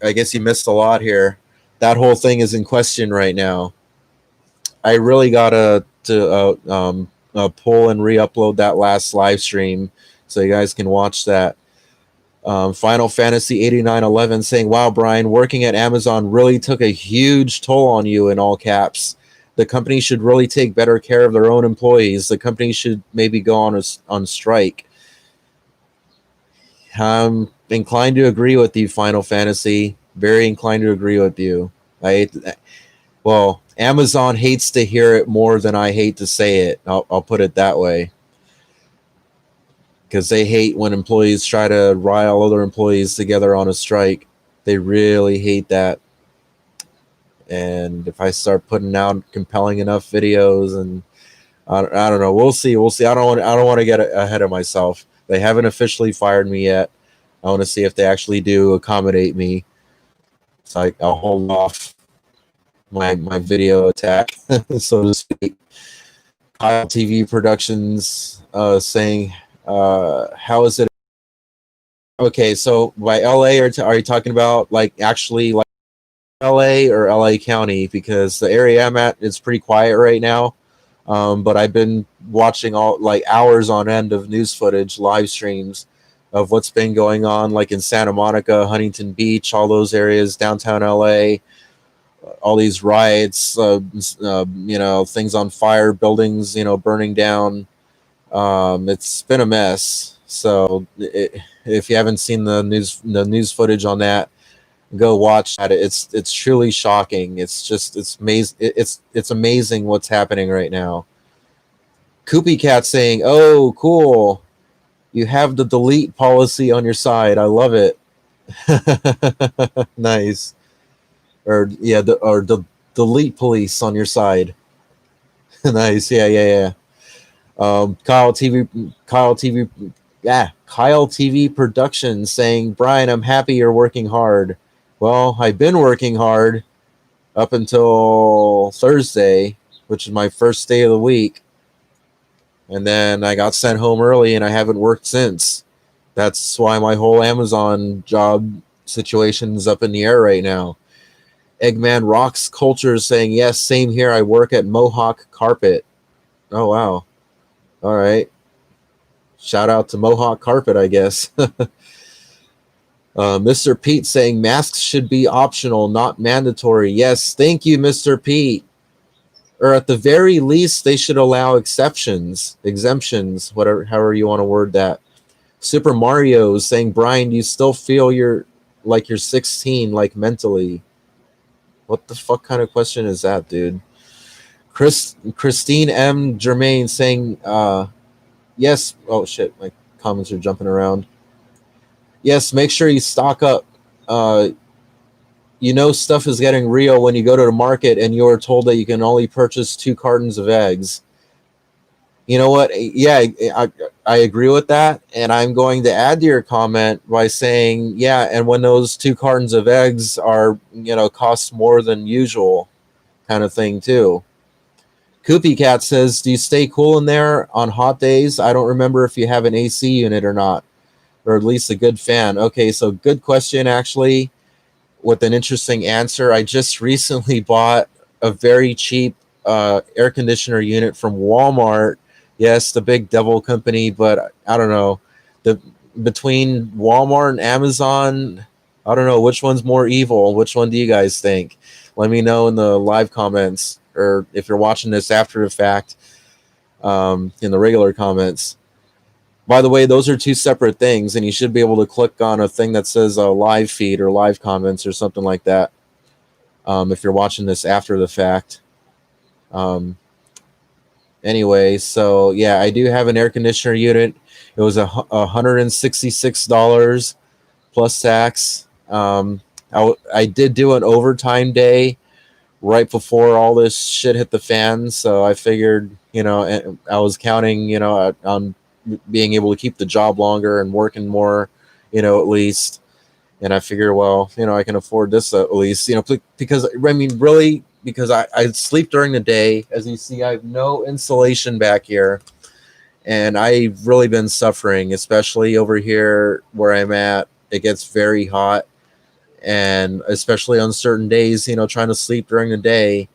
I guess you missed a lot here. That whole thing is in question right now. I really gotta to pull and re-upload that last live stream so you guys can watch that. Final Fantasy 8911 saying, "Wow, Brian, working at Amazon really took a huge toll on you." In all caps, the company should really take better care of their own employees. The company should maybe go on strike. I'm inclined to agree with you, Final Fantasy. Very inclined to agree with you. I Well, Amazon hates to hear it more than I hate to say it. I'll put it that way. Because they hate when employees try to rile other employees together on a strike. They really hate that. And if I start putting out compelling enough videos, and I don't know, we'll see. We'll see. I don't want to get ahead of myself. They haven't officially fired me yet. I want to see if they actually do accommodate me. So I'll hold off my video attack, so to speak. Kyle TV Productions saying, "How is it?" Okay, so by LA, are you talking about like actually like LA or LA County? Because the area I'm at is pretty quiet right now. But I've been watching all like hours on end of news footage, live streams of what's been going on, like in Santa Monica, Huntington Beach, all those areas, downtown LA, all these riots, things on fire, buildings, burning down. It's been a mess. So if you haven't seen the news footage on that, go watch that. It's truly shocking. It's amazing. It's amazing what's happening right now. Koopy Cat saying, "Oh, cool! You have the delete policy on your side. I love it." Nice. Or yeah, the delete police on your side. Nice. Yeah, yeah, yeah. Kyle TV, yeah, Kyle TV Productions saying, "Brian, I'm happy you're working hard." Well, I've been working hard up until Thursday, which is my first day of the week, and then I got sent home early, and I haven't worked since. That's why my whole Amazon job situation is up in the air right now. Eggman Rocks Culture saying, "Yes, same here. I work at Mohawk Carpet." Oh wow! All right. Shout out to Mohawk Carpet, I guess. Mr. Pete saying masks should be optional, not mandatory. Yes, thank you, Mr. Pete. Or at the very least, they should allow exceptions, exemptions, whatever, however you want to word that. Super Mario is saying, "Brian, do you still feel you're 16, like mentally?" What the fuck kind of question is that, dude? Christine M. Germain saying, "Yes." Oh shit, my comments are jumping around. Yes, make sure you stock up. Uh, Stuff is getting real when you go to the market and you're told that you can only purchase 2 cartons of eggs. You know what? Yeah, I agree with that. And I'm going to add to your comment by saying, yeah, and when those 2 cartons of eggs are, cost more than usual kind of thing too. Koopy Cat says, "Do you stay cool in there on hot days? I don't remember if you have an AC unit or not, or at least a good fan." Okay, so good question, actually, with an interesting answer. I just recently bought a very cheap air conditioner unit from Walmart. Yes, the big devil company, but I don't know. The Between Walmart and Amazon, I don't know which one's more evil. Which one do you guys think? Let me know in the live comments, or if you're watching this after the fact, in the regular comments. By the way, those are two separate things, and you should be able to click on a thing that says live feed or live comments or something like that, if you're watching this after the fact. Um, anyway, so yeah, I do have an air conditioner unit. It was $166 plus tax. I did do an overtime day right before all this shit hit the fan, so I figured, I was counting, on being able to keep the job longer and working more, at least. And I figure, well, I can afford this at least, because I mean, really, because I sleep during the day. As you see, I have no insulation back here, and I've really been suffering, especially over here where I'm at. It gets very hot, and especially on certain days, trying to sleep during the day,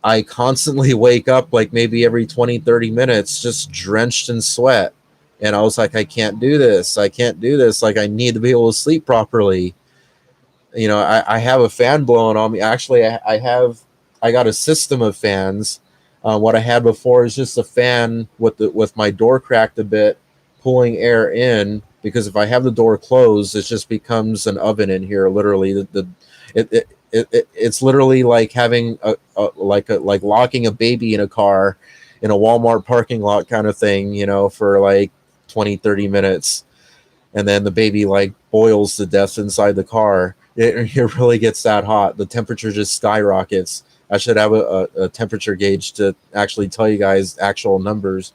I constantly wake up like maybe every 20, 30 minutes, just drenched in sweat. And I was like, I can't do this. I can't do this. Like, I need to be able to sleep properly. I have a fan blowing on me. Actually, I got a system of fans. What I had before is just a fan with my door cracked a bit, pulling air in. Because if I have the door closed, it just becomes an oven in here. Literally, it's literally like having like locking a baby in a car in a Walmart parking lot kind of thing. For like 20, 30 minutes, and then the baby like boils to death inside the car. It really gets that hot. The temperature just skyrockets. I should have a temperature gauge to actually tell you guys actual numbers,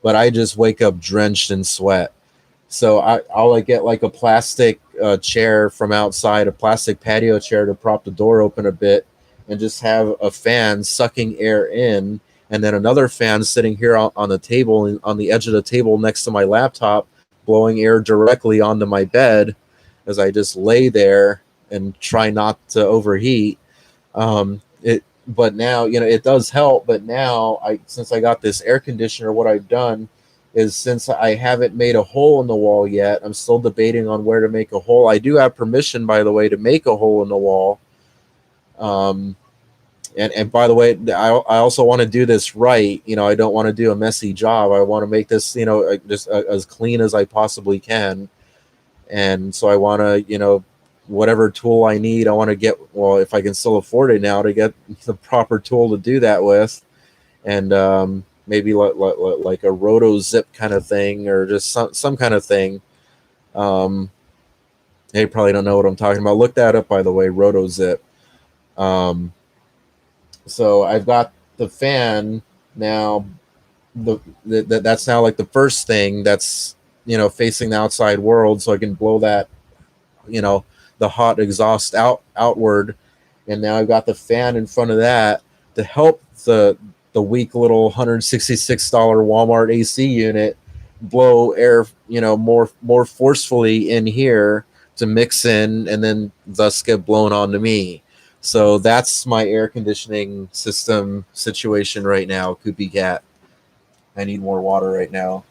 but I just wake up drenched in sweat. So I'll like get like a plastic chair from outside, a plastic patio chair to prop the door open a bit, and just have a fan sucking air in, and then another fan sitting here on the table, on the edge of the table next to my laptop, blowing air directly onto my bed as I just lay there and try not to overheat. But now, it does help. But now, since I got this air conditioner, what I've done is, since I haven't made a hole in the wall yet, I'm still debating on where to make a hole. I do have permission, by the way, to make a hole in the wall. And by the way, I also want to do this right. I don't want to do a messy job. I want to make this, just as clean as I possibly can. And so I want to, whatever tool I need, I want to get, well, if I can still afford it now, to get the proper tool to do that with. And maybe like a roto zip kind of thing, or just some kind of thing. They probably don't know what I'm talking about. Look that up, by the way, roto zip. So I've got the fan now. That's now like the first thing that's, facing the outside world, so I can blow that, you know the hot exhaust outward. And now I've got the fan in front of that to help the weak little $166 Walmart AC unit blow air, more forcefully in here to mix in, and then thus get blown onto me. So that's my air conditioning system situation right now. Koopy cat. I need more water right now.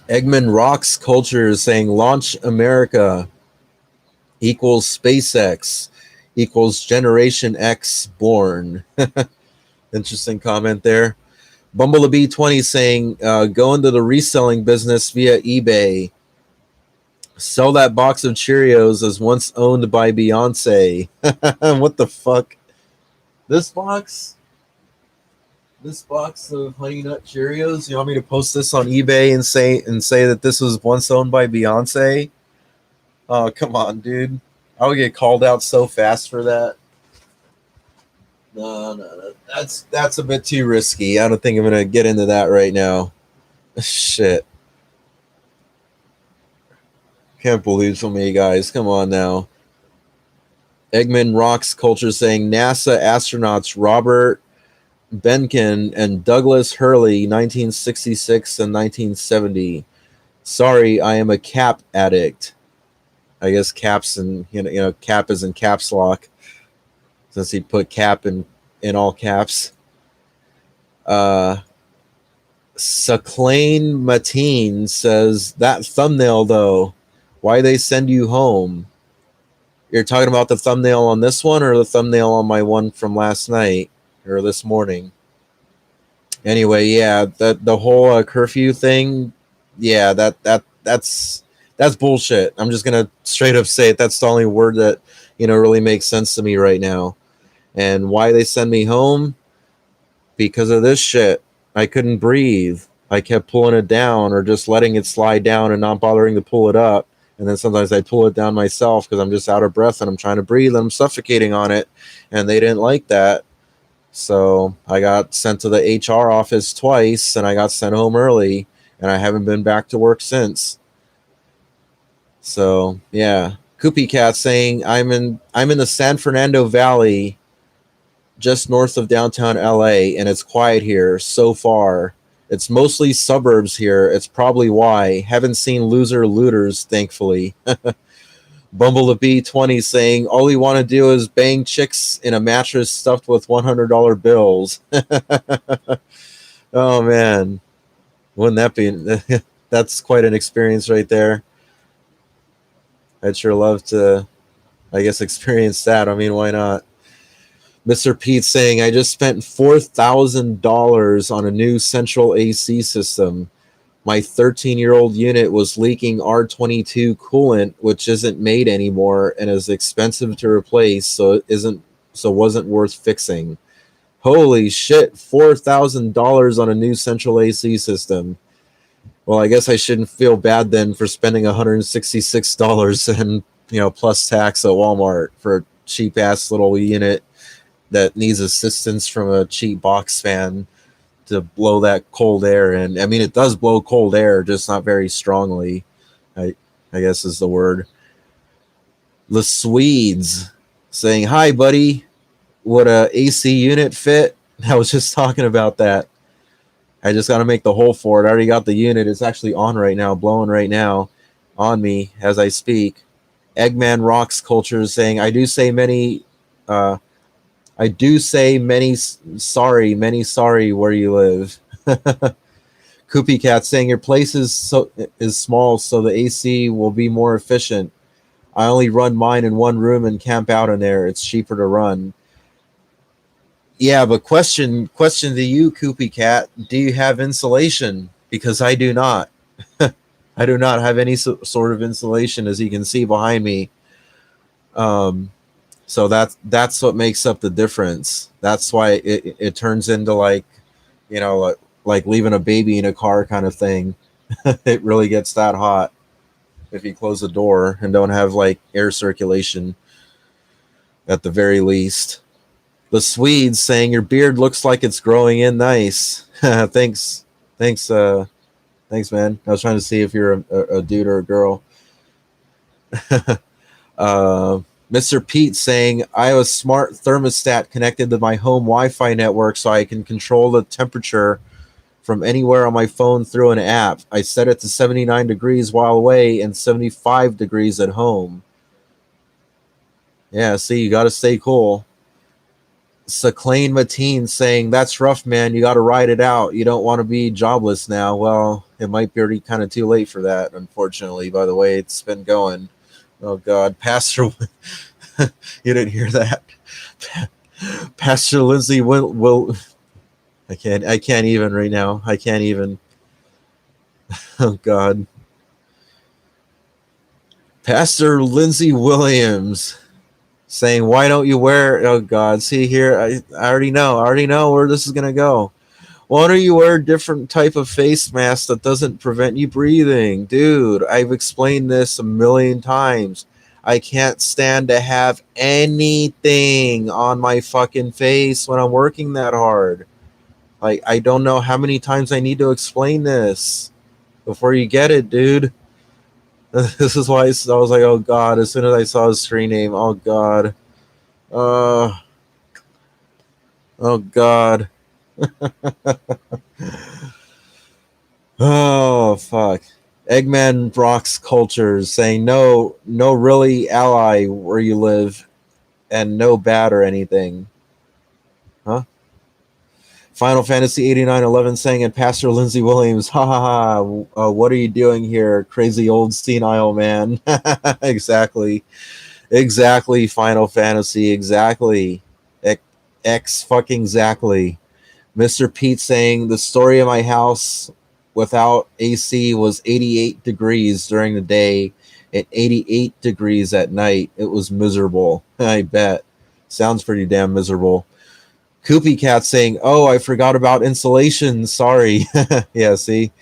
Eggman Rocks Culture is saying launch America equals SpaceX equals Generation X born. Interesting comment there. Bumblebee 20 saying go into the reselling business via eBay. Sell that box of Cheerios as once owned by Beyonce. What the fuck? This box? This box of Honey Nut Cheerios? You want me to post this on eBay and say that this was once owned by Beyonce? Oh, come on, dude. I would get called out so fast for that. No. That's a bit too risky. I don't think I'm gonna get into that right now. Shit. Can't believe so many guys. Come on now. Eggman Rocks Culture saying NASA astronauts Robert Benkin and Douglas Hurley, 1966 and 1970. Sorry, I am a cap addict. I guess caps and cap is in caps lock, since he put cap in all caps. Saclane Mateen says that thumbnail though. Why they send you home? You're talking about the thumbnail on this one, or the thumbnail on my one from last night or this morning? Anyway, yeah, the whole curfew thing, yeah, that's bullshit. I'm just gonna straight up say it. That's the only word that really makes sense to me right now. And why they send me home? Because of this shit. I couldn't breathe. I kept pulling it down or just letting it slide down and not bothering to pull it up. And then sometimes I pull it down myself because I'm just out of breath and I'm trying to breathe and I'm suffocating on it. And they didn't like that. So I got sent to the HR office twice and I got sent home early and I haven't been back to work since. So yeah. Koopy Cat saying I'm in the San Fernando Valley just north of downtown LA and it's quiet here so far. It's mostly suburbs here. It's probably why. Haven't seen loser looters, thankfully. Bumblebee 20 saying all you want to do is bang chicks in a mattress stuffed with $100 bills. Oh man, wouldn't that be? That's quite an experience right there. I'd sure love to, I guess, experience that. I mean, why not? Mr. Pete saying I just spent $4,000 on a new central AC system. My 13-year-old unit was leaking R22 coolant, which isn't made anymore and is expensive to replace, so wasn't worth fixing. Holy shit, $4,000 on a new central AC system. Well, I guess I shouldn't feel bad then for spending $166 and plus tax at Walmart for a cheap ass little unit that needs assistance from a cheap box fan to blow that cold air in. I mean, it does blow cold air, just not very strongly. I I guess is the word. The Swedes saying, "Hi, buddy. Would a AC unit fit?" I was just talking about that. I just got to make the hole for it. I already got the unit. It's actually on right now, blowing right now on me as I speak. Eggman Rocks Culture is saying, uh, I do say many sorry where you live. Koopy Cat saying your place is small, so the AC will be more efficient. I only run mine in one room and camp out in there. It's cheaper to run. Yeah, but question to you, Koopy Cat, do you have insulation? Because I do not. I do not have any sort of insulation, as you can see behind me. Um, so that's what makes up the difference. That's why it turns into like leaving a baby in a car kind of thing. It really gets that hot if you close the door and don't have like air circulation at the very least. The Swedes saying your beard looks like it's growing in nice. Thanks, thanks, thanks, man. I was trying to see if you're a dude or a girl. uh, Mr. Pete saying I have a smart thermostat connected to my home Wi-Fi network, so I can control the temperature from anywhere on my phone through an app. I set it to 79 degrees while away and 75 degrees at home. Yeah, see, you got to stay cool. Saclane Mateen saying, that's rough, man. You got to ride it out. You don't want to be jobless now. Well, it might be already kind of too late for that, unfortunately, by the way it's been going. Oh, God. Pastor, you didn't hear that. Pastor Lindsay will I can't even right now. I can't even. Oh, God. Pastor Lindsay Williams saying, why don't you wear, oh God, see here, I already know where this is going to go. Why don't you wear a different type of face mask that doesn't prevent you breathing? Dude, I've explained this a million times. I can't stand to have anything on my fucking face when I'm working that hard. Like, I don't know how many times I need to explain this before you get it, dude. This is why I was like, oh God, as soon as I saw his screen name, oh God. Uh, oh God. Oh fuck. Eggman Brock's cultures saying no really ally where you live and no bad or anything. Huh? Final Fantasy 8911 saying and Pastor Lindsay Williams, ha ha ha, what are you doing here, crazy old senile man? Exactly. Exactly, Final Fantasy, exactly. X fucking exactly. Mr. Pete saying the story of my house without AC was 88 degrees during the day and 88 degrees at night. It was miserable. I bet. Sounds pretty damn miserable. Koopy Cat saying, "Oh, I forgot about insulation. Sorry." Yeah, see,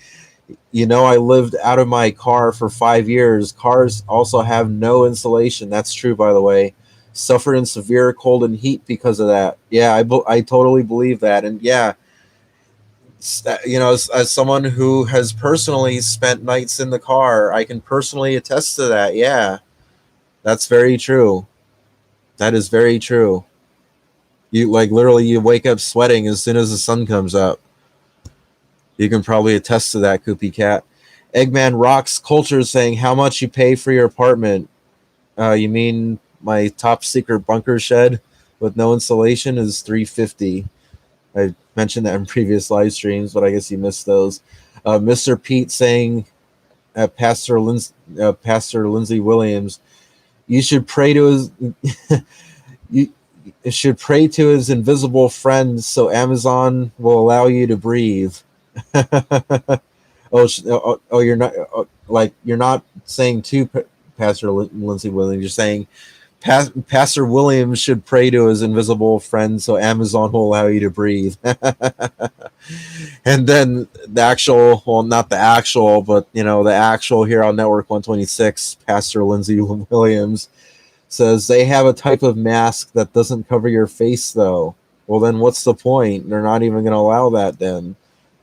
I lived out of my car for 5 years. Cars also have no insulation. That's true, by the way. Suffered in severe cold and heat because of that. Yeah, I totally believe that. And yeah, as someone who has personally spent nights in the car, I can personally attest to that. Yeah, that's very true. That is very true. You like literally you wake up sweating as soon as the sun comes up. You can probably attest to that, Koopy Cat. Eggman Rocks Culture is saying how much you pay for your apartment. You mean my top secret bunker shed with no insulation is $350. I mentioned that in previous live streams, but I guess you missed those. Mr. Pete saying, Pastor Lindsey Williams, you should pray to his you should pray to his invisible friend so Amazon will allow you to breathe. You're not you're not saying to Pastor Lindsey Williams. You're saying Pastor Williams should pray to his invisible friend so Amazon will allow you to breathe. And then the actual, well, not the actual, but the actual here on Network 126, Pastor Lindsey Williams says they have a type of mask that doesn't cover your face, though. Well, then what's the point? They're not even going to allow that then.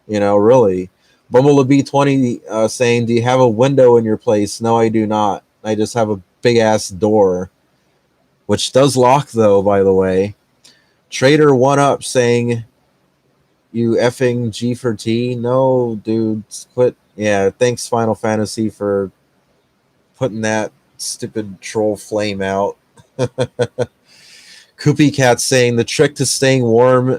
Really. Bumblebee 20 saying, do you have a window in your place? No, I do not. I just have a big ass door, which does lock, though, by the way. Trader One Up saying, you effing G for T? No, dude, quit. Yeah, thanks, Final Fantasy, for putting that stupid troll flame out. Koopy Cat saying, the trick to staying warm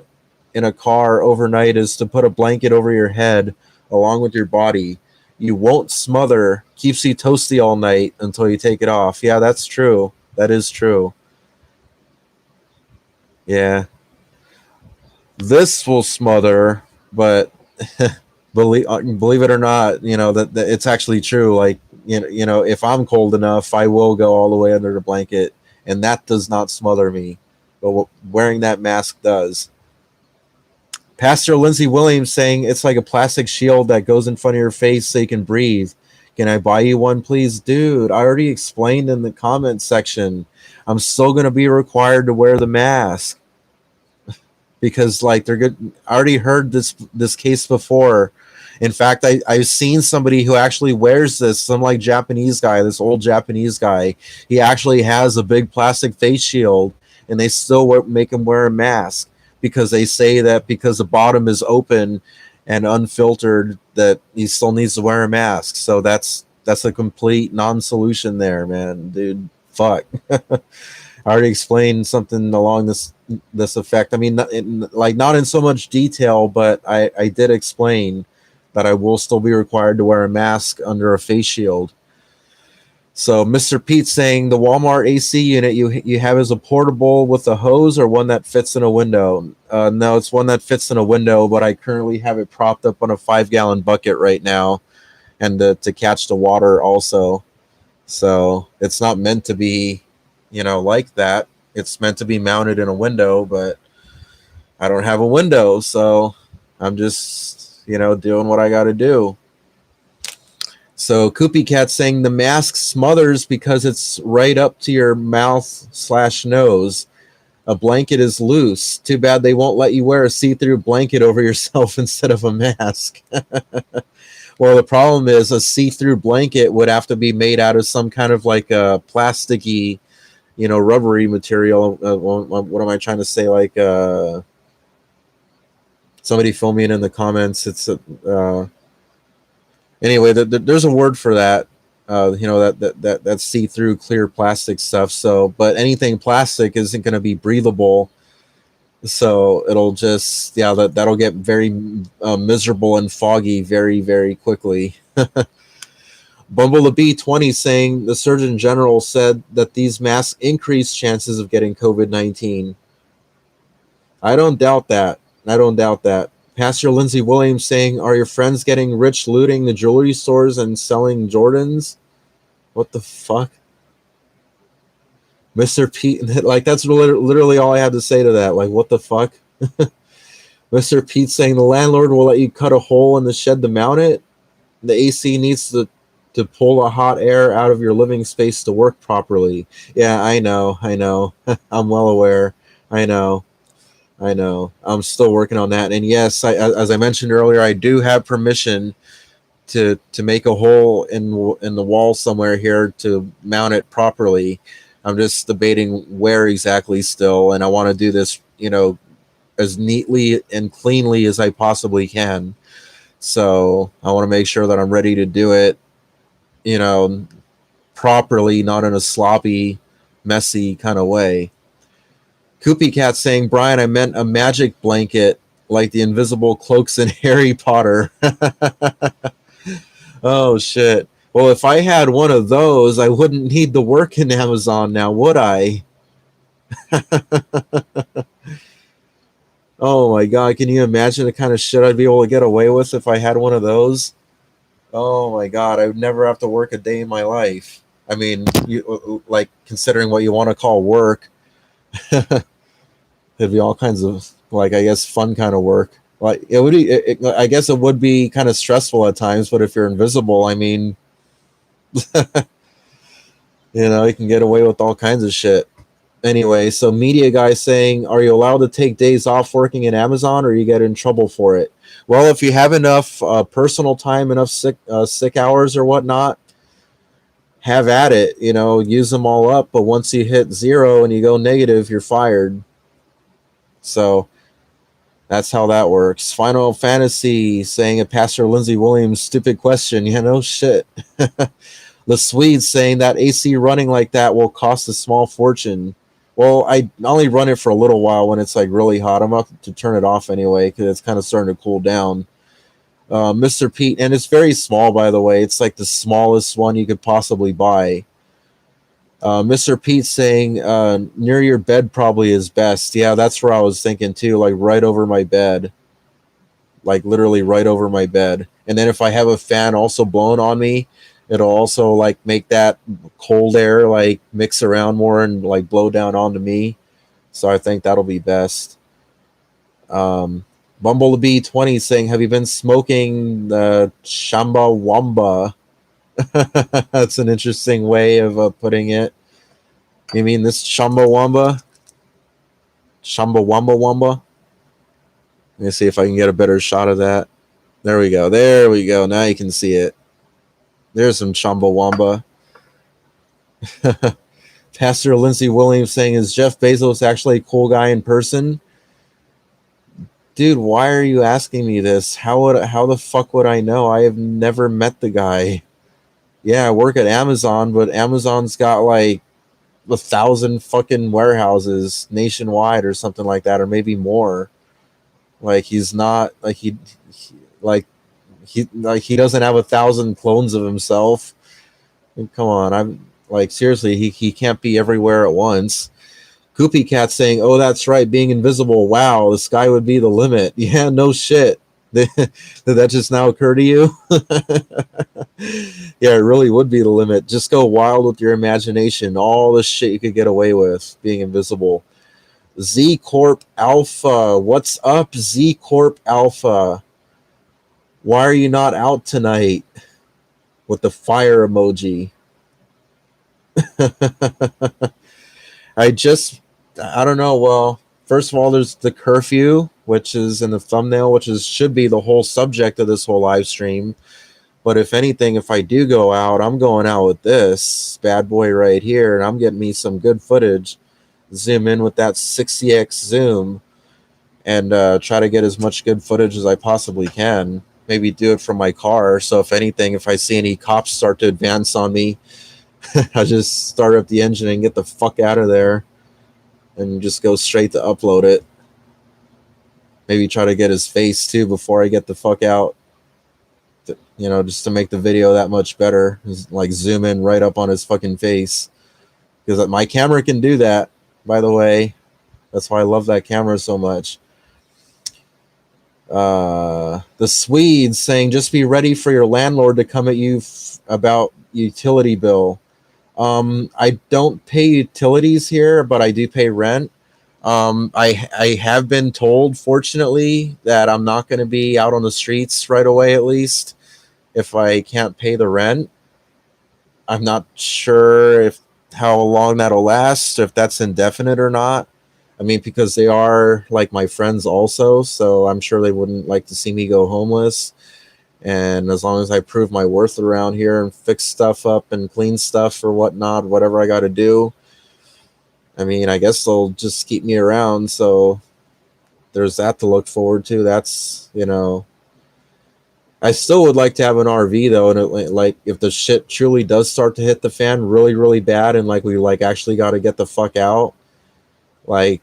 in a car overnight is to put a blanket over your head along with your body. You won't smother, keeps you toasty all night until you take it off. Yeah, that's true. That is true. Yeah. This will smother, but believe it or not, that it's actually true. Like, if I'm cold enough, I will go all the way under the blanket, and that does not smother me. But wearing that mask does. Pastor Lindsey Williams saying it's like a plastic shield that goes in front of your face so you can breathe. Can I buy you one, please? Dude, I already explained in the comments section. I'm still going to be required to wear the mask because, like, they're good. I already heard this case before. In fact, I've seen somebody who actually wears this, some like Japanese guy, this old Japanese guy. He actually has a big plastic face shield, and they still make him wear a mask because they say that because the bottom is open and unfiltered, that he still needs to wear a mask. So that's a complete non-solution there, man, dude. Fuck. I already explained something along this effect. I mean, not in so much detail, but I did explain that I will still be required to wear a mask under a face shield. So Mr. Pete saying the Walmart AC unit you have is a portable with a hose or one that fits in a window? No, it's one that fits in a window, but I currently have it propped up on a 5-gallon bucket right now, and to catch the water also. So it's not meant to be, like that. It's meant to be mounted in a window, but I don't have a window, so I'm just, doing what I got to do. So Koopy Cat saying the mask smothers because it's right up to your mouth/nose. A blanket is loose. Too bad they won't let you wear a see-through blanket over yourself instead of a mask. Well, the problem is a see-through blanket would have to be made out of some kind of like a plasticky, rubbery material. What am I trying to say? Like, somebody fill me in the comments. It's anyway, there's a word for that. That see-through clear plastic stuff. So, but anything plastic isn't going to be breathable. So it'll just, that'll get very miserable and foggy very, very quickly. Bumblebee 20 saying the Surgeon General said that these masks increase chances of getting COVID-19. I don't doubt that. Pastor Lindsey Williams saying, are your friends getting rich looting the jewelry stores and selling Jordans? What the fuck? Mr. Pete, like, that's literally all I had to say to that. Like, what the fuck? Mr. Pete saying the landlord will let you cut a hole in the shed to mount it. The AC needs to pull a hot air out of your living space to work properly. Yeah, I know. I'm well aware. I know. I'm still working on that. And yes, as I mentioned earlier, I do have permission to make a hole in the wall somewhere here to mount it properly. I'm just debating where exactly still, and I want to do this, as neatly and cleanly as I possibly can. So I want to make sure that I'm ready to do it, you know, properly, not in a sloppy, messy kind of way. Koopy Cat saying, Brian, I meant a magic blanket like the invisible cloaks in Harry Potter. Oh, shit. Well, if I had one of those, I wouldn't need to work in Amazon now, would I? Oh my God. Can you imagine the kind of shit I'd be able to get away with if I had one of those? Oh my God. I would never have to work a day in my life. I mean, like considering what you want to call work, it'd be all kinds of like, I guess, fun kind of work. Like it would be, I guess it would be kind of stressful at times, but if you're invisible, I mean, you can get away with all kinds of shit. Anyway, so media guy saying, are you allowed to take days off working in Amazon, or you get in trouble for it? Well, if you have enough personal time, enough sick hours or whatnot, have at it. Use them all up. But once you hit zero and you go negative, you're fired. So that's how that works. Final Fantasy saying a Pastor Lindsay Williams stupid question. Yeah, no shit. The Swedes saying that AC running like that will cost a small fortune. Well, I only run it for a little while when it's like really hot. I'm about to turn it off anyway because it's kind of starting to cool down. Mr. Pete, and it's very small, by the way. It's like the smallest one you could possibly buy. Mr. Pete saying near your bed probably is best. Yeah, that's where I was thinking too, like right over my bed. Like literally right over my bed. And then if I have a fan also blowing on me, it'll also like make that cold air like mix around more and like blow down onto me. So I think that'll be best. Bumblebee 20 saying, have you been smoking the Shamba Wamba? That's an interesting way of putting it. You mean this Shamba Wamba? Shamba Wamba Wamba? Let me see if I can get a better shot of that. There we go. There we go. Now you can see it. There's some Chumbawamba. Pastor Lindsay Williams saying, is Jeff Bezos actually a cool guy in person? Dude, why are you asking me this? How the fuck would I know? I have never met the guy. Yeah, I work at Amazon, but Amazon's got like 1,000 fucking warehouses nationwide or something like that, or maybe more. Like he's not like he doesn't have 1,000 clones of himself. Come on, I'm like seriously, he can't be everywhere at once. Koopy Cat saying, "Oh, that's right, being invisible. Wow, the sky would be the limit." Yeah, no shit. Did that just now occur to you? Yeah, it really would be the limit. Just go wild with your imagination. All the shit you could get away with being invisible. Z Corp Alpha, what's up, Z Corp Alpha? Why are you not out tonight? With the fire emoji. I don't know. Well, first of all, there's the curfew, which is in the thumbnail, which should be the whole subject of this whole live stream. But if anything, if I do go out, I'm going out with this bad boy right here, and I'm getting me some good footage. Zoom in with that 60x zoom and try to get as much good footage as I possibly can. Maybe do it from my car. So if anything, if I see any cops start to advance on me, I just start up the engine and get the fuck out of there and just go straight to upload it. Maybe try to get his face too before I get the fuck out. Just to make the video that much better. Just like zoom in right up on his fucking face. Because my camera can do that, by the way. That's why I love that camera so much. The Swedes saying, just be ready for your landlord to come at you about utility bill. I don't pay utilities here, but I do pay rent. I have been told, fortunately, that I'm not going to be out on the streets right away. At least if I can't pay the rent, I'm not sure if how long that'll last, if that's indefinite or not. I mean, because they are like my friends also, so I'm sure they wouldn't like to see me go homeless. And as long as I prove my worth around here and fix stuff up and clean stuff or whatnot, whatever I got to do, I mean, I guess they'll just keep me around. So there's that to look forward to. That's, I still would like to have an RV though, and like if the shit truly does start to hit the fan really, really bad, and like we like actually got to get the fuck out, like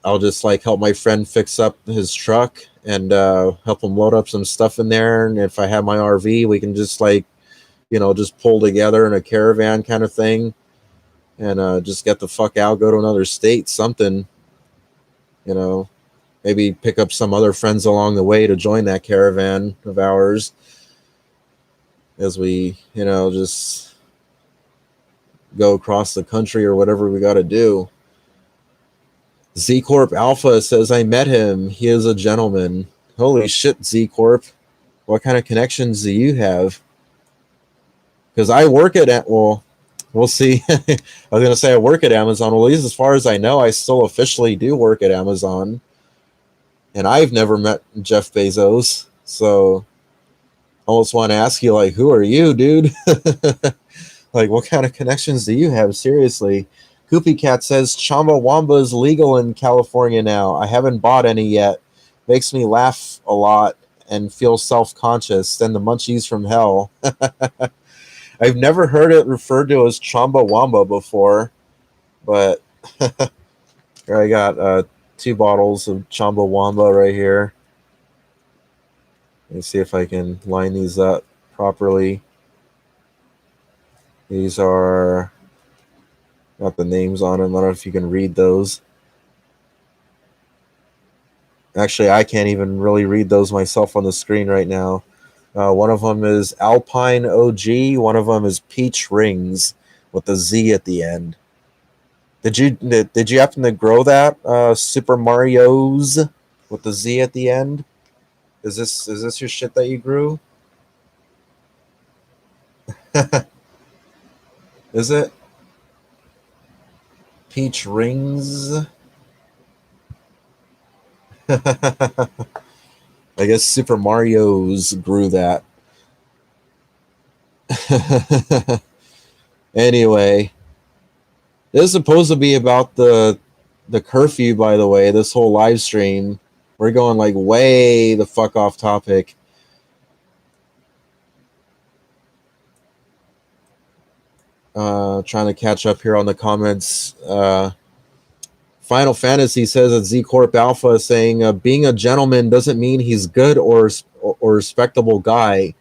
I'll just like help my friend fix up his truck and help him load up some stuff in there. And if I have my RV, we can just like just pull together in a caravan kind of thing and just get the fuck out, go to another state, something, you know, maybe pick up some other friends along the way to join that caravan of ours as we, just go across the country or whatever we got to do. Z Corp Alpha says, I met him. He is a gentleman. Holy shit, Z Corp. What kind of connections do you have? Because I work at, well, we'll see. I was going to say I work at Amazon. Well, at least as far as I know, I still officially do work at Amazon. And I've never met Jeff Bezos. So I almost want to ask you, like, who are you, dude? Like, what kind of connections do you have? Seriously. Koopy Cat says Chumbawamba is legal in California now. I haven't bought any yet. Makes me laugh a lot and feel self-conscious. Then the munchies from hell. I've never heard it referred to as Chumbawamba before, but here I got 2 bottles of Chumbawamba right here. Let me see if I can line these up properly. These are got the names on them. I don't know if you can read those. Actually, I can't even really read those myself on the screen right now. One of them is Alpine OG. One of them is Peach Rings with the Z at the end. Did you happen to grow that Super Mario's with the Z at the end? Is this your shit that you grew? Is it Peach Rings? I guess Super Mario's grew that. Anyway, this is supposed to be about the curfew, by the way, this whole live stream. We're going like way the fuck off topic. Trying to catch up here on the comments. Final Fantasy says that Z Corp Alpha is saying being a gentleman doesn't mean he's good or respectable guy.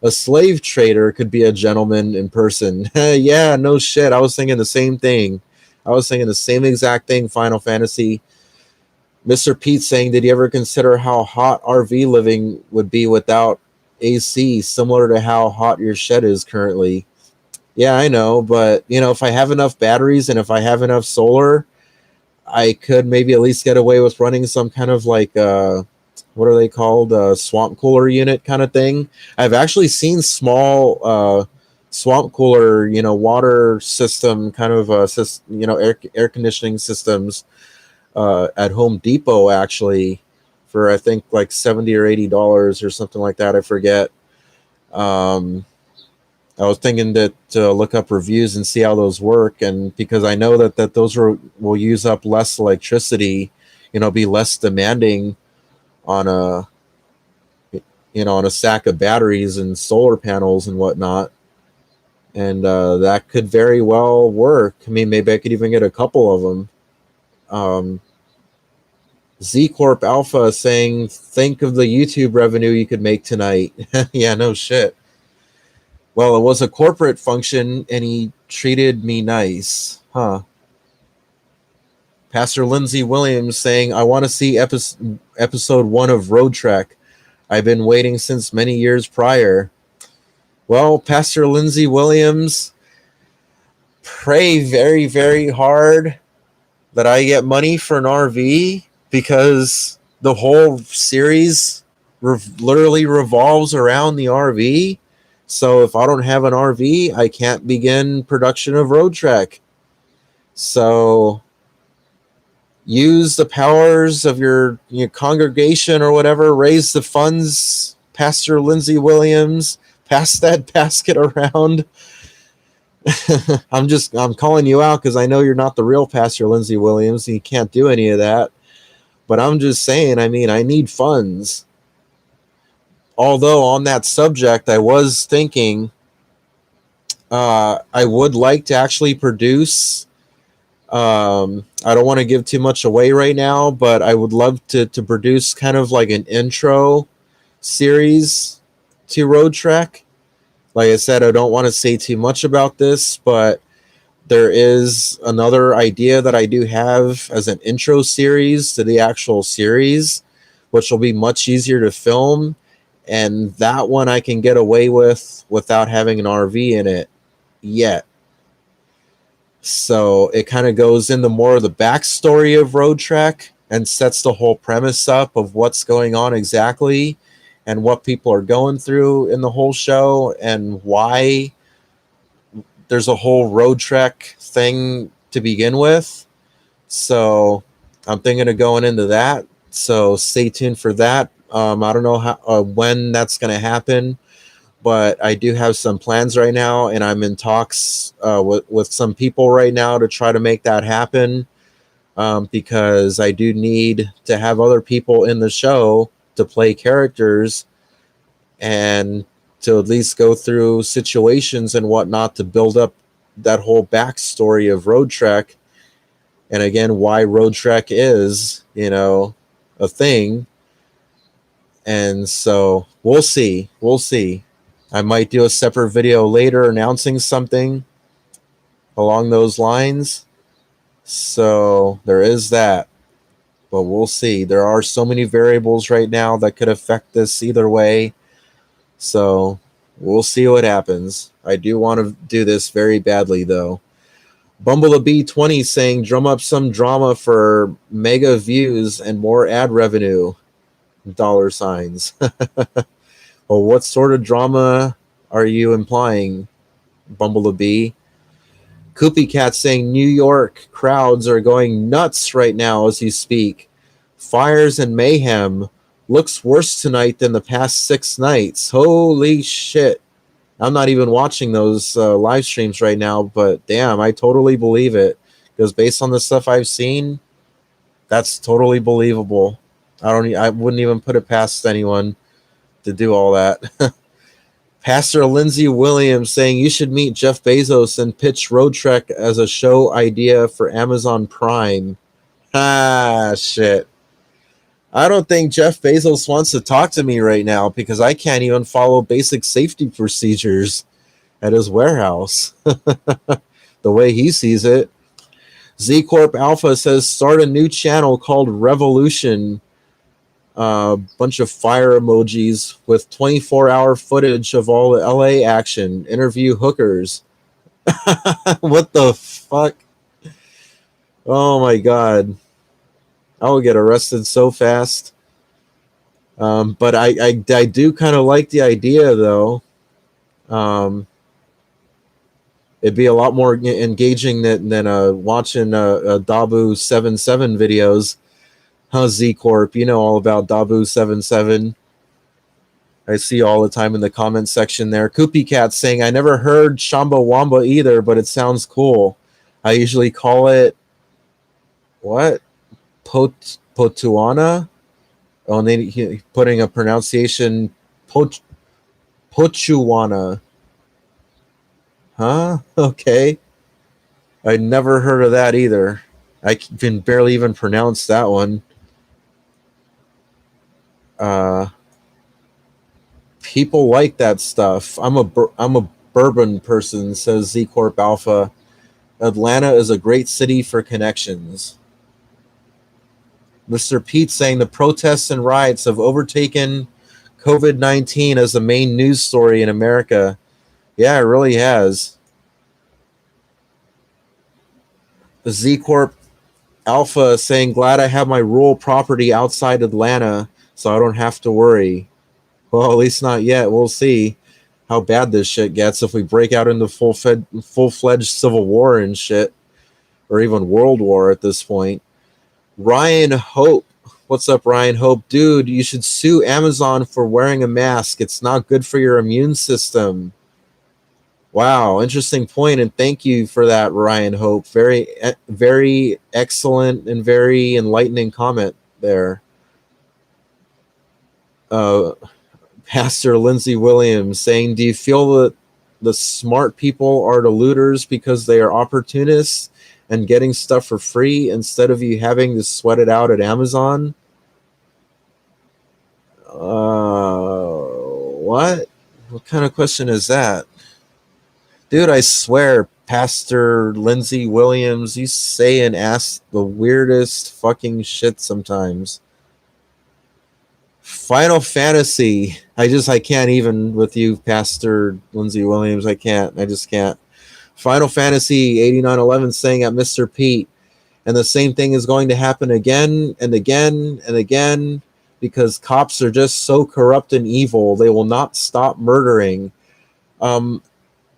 A slave trader could be a gentleman in person. Yeah, no shit. I was thinking the same thing. I was thinking the same exact thing, Final Fantasy. Mr. Pete saying, did you ever consider how hot RV living would be without AC, similar to how hot your shed is currently? Yeah, I know, but if I have enough batteries and if I have enough solar, I could maybe at least get away with running some kind of like what are they called? Swamp cooler unit kind of thing. I've actually seen small swamp cooler, water system kind of air conditioning systems at Home Depot actually for I think like $70 or $80 or something like that. I forget. I was thinking that to look up reviews and see how those work, and because I know that those will use up less electricity, be less demanding on on a stack of batteries and solar panels and whatnot, and that could very well work. I mean, maybe I could even get a couple of them. Z Corp Alpha saying, think of the YouTube revenue you could make tonight. Yeah, no shit. Well, it was a corporate function, and he treated me nice. Huh. Pastor Lindsay Williams saying, I want to see episode 1 of Road Trek. I've been waiting since many years prior. Well, Pastor Lindsay Williams, pray very, very hard that I get money for an RV because the whole series literally revolves around the RV. So if I don't have an RV, I can't begin production of Road Trek. So use the powers of your congregation or whatever, raise the funds, Pastor Lindsay Williams, pass that basket around. I'm calling you out because I know you're not the real Pastor Lindsay Williams. And you can't do any of that. But I'm just saying, I mean, I need funds. Although on that subject, I was thinking I would like to actually produce. I don't want to give too much away right now, but I would love to produce kind of like an intro series to Road Trek. Like I said, I don't want to say too much about this, but there is another idea that I do have as an intro series to the actual series, which will be much easier to film. And that one I can get away with without having an RV in it yet. So it kind of goes into more of the backstory of Road Trek and sets the whole premise up of what's going on exactly and what people are going through in the whole show and why there's a whole Road Trek thing to begin with. So I'm thinking of going into that. So stay tuned for that. I don't know when that's going to happen, but I do have some plans right now, and I'm in talks with some people right now to try to make that happen. Because I do need to have other people in the show to play characters and to at least go through situations and whatnot to build up that whole backstory of Road Trek. And again, why Road Trek is, a thing. And so we'll see. We'll see. I might do a separate video later announcing something along those lines. So there is that. But we'll see. There are so many variables right now that could affect this either way. So we'll see what happens. I do want to do this very badly, though. Bumblebee 20 saying, drum up some drama for mega views and more ad revenue. Dollar signs. Well, what sort of drama are you implying, Bumblebee? Koopy Cat saying New York crowds are going nuts right now as you speak. Fires and mayhem. Looks worse tonight than the past 6 nights. Holy shit. I'm not even watching those live streams right now, but damn, I totally believe it. Because based on the stuff I've seen, that's totally believable. I wouldn't even put it past anyone to do all that. Pastor Lindsay Williams saying you should meet Jeff Bezos and pitch Road Trek as a show idea for Amazon Prime. Ah, shit. I don't think Jeff Bezos wants to talk to me right now because I can't even follow basic safety procedures at his warehouse. The way he sees it. Z Corp Alpha says start a new channel called Revolution. Bunch of fire emojis with 24-hour footage of all the LA action. Interview hookers. What the fuck? Oh my god. I will get arrested so fast. But I do kind of like the idea, though. It'd be a lot more engaging than watching Dabu 77 videos. Huh, Z Corp? You know all about Dabu 77. I see all the time in the comment section there. Koopy Cat saying, I never heard Shamba Wamba either, but it sounds cool. I usually call it, what? Potuana? Oh, and then putting a pronunciation, Pochuana. Huh? Okay. I never heard of that either. I can barely even pronounce that one. People like that stuff. I'm a bourbon person, says Z Corp Alpha. Atlanta is a great city for connections. Mr. Pete saying the protests and riots have overtaken COVID-19 as the main news story in America. Yeah, it really has. The Z Corp Alpha saying, glad I have my rural property outside Atlanta, so I don't have to worry. Well, at least not yet. We'll see how bad this shit gets if we break out into full-fledged civil war and shit, or even world war at this point. Ryan Hope. What's up, Ryan Hope? Dude, you should sue Amazon for wearing a mask. It's not good for your immune system. Wow, interesting point, and thank you for that, Ryan Hope. Very excellent and very enlightening comment there. Pastor Lindsey Williams saying, do you feel that the smart people are the looters because they are opportunists and getting stuff for free instead of you having to sweat it out at Amazon? What? What kind of question is that? Dude, I swear, Pastor Lindsey Williams, you say and ask the weirdest fucking shit sometimes. Final Fantasy. I can't even with you, Pastor Lindsey Williams. I can't. I just can't. Final Fantasy 8911 saying at Mr. Pete, and the same thing is going to happen again and again and again because cops are just so corrupt and evil. They will not stop murdering.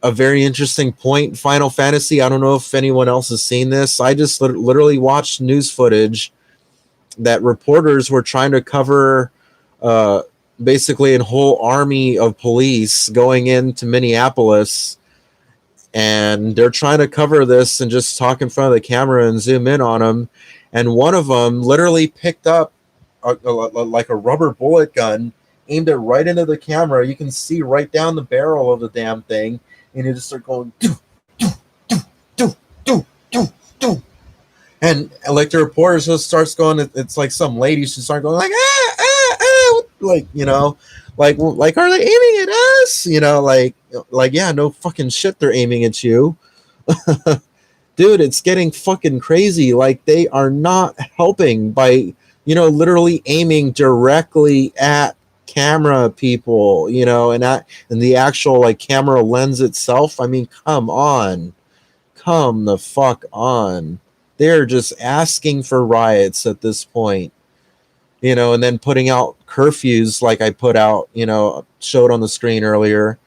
A very interesting point, Final Fantasy. I don't know if anyone else has seen this. I just literally watched news footage that reporters were trying to cover basically a whole army of police going into Minneapolis, and they're trying to cover this and just talk in front of the camera and zoom in on them. And one of them literally picked up like a rubber bullet gun, aimed it right into the camera. You can see right down the barrel of the damn thing, and it just start going do do do do do do do, and like the reporter just starts going. It's like some lady should start going like like like are they aiming at us? Like yeah, no fucking shit, they're aiming at you. Dude, it's getting fucking crazy. Like they are not helping by literally aiming directly at camera people, and the actual like camera lens itself. I mean, come the fuck on. They're just asking for riots at this point, and then putting out curfews like I put out, showed on the screen earlier.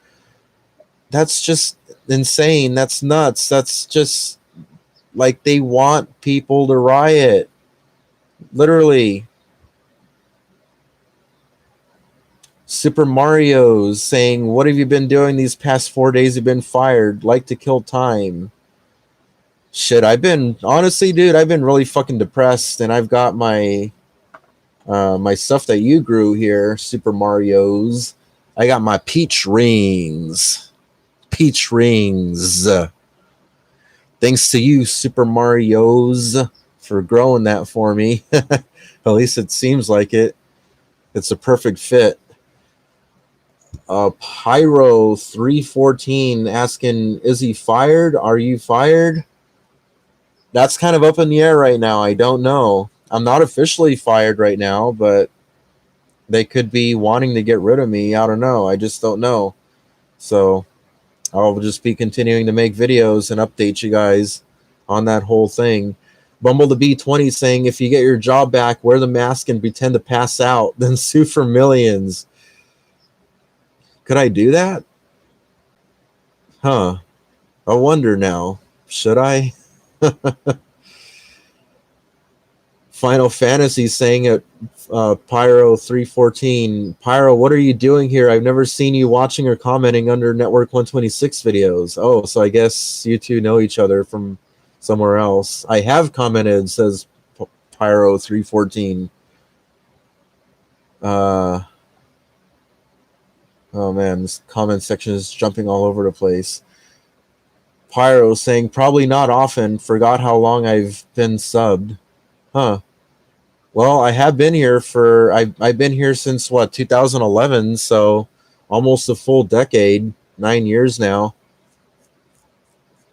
That's just insane. That's nuts. That's just like they want people to riot. Literally. Super Mario's saying, what have you been doing these past 4 days? You've been fired. Like to kill time. Shit, honestly, dude, I've been really fucking depressed, and I've got my my stuff that you grew here, Super Mario's. I got my peach rings. Peach rings. Thanks to you, Super Mario's, for growing that for me. At least it seems like it. It's a perfect fit. Pyro 314 asking, is he fired? Are you fired? That's kind of up in the air right now. I don't know. I'm not officially fired right now, but they could be wanting to get rid of me. I don't know. I just don't know. So I'll just be continuing to make videos and update you guys on that whole thing. Bumble the B20 saying, if you get your job back, wear the mask and pretend to pass out, then sue for millions. Could I do that? Huh. I wonder now. Should I? Final Fantasy saying at Pyro 314, Pyro, what are you doing here? I've never seen you watching or commenting under Network 126 videos. Oh, so I guess you two know each other from somewhere else. I have commented, says Pyro 314. Oh man, this comment section is jumping all over the place. Pyro saying, probably not often. Forgot how long I've been subbed. Huh. Well, I have been here I've been here since 2011, so almost a full decade, 9 years now.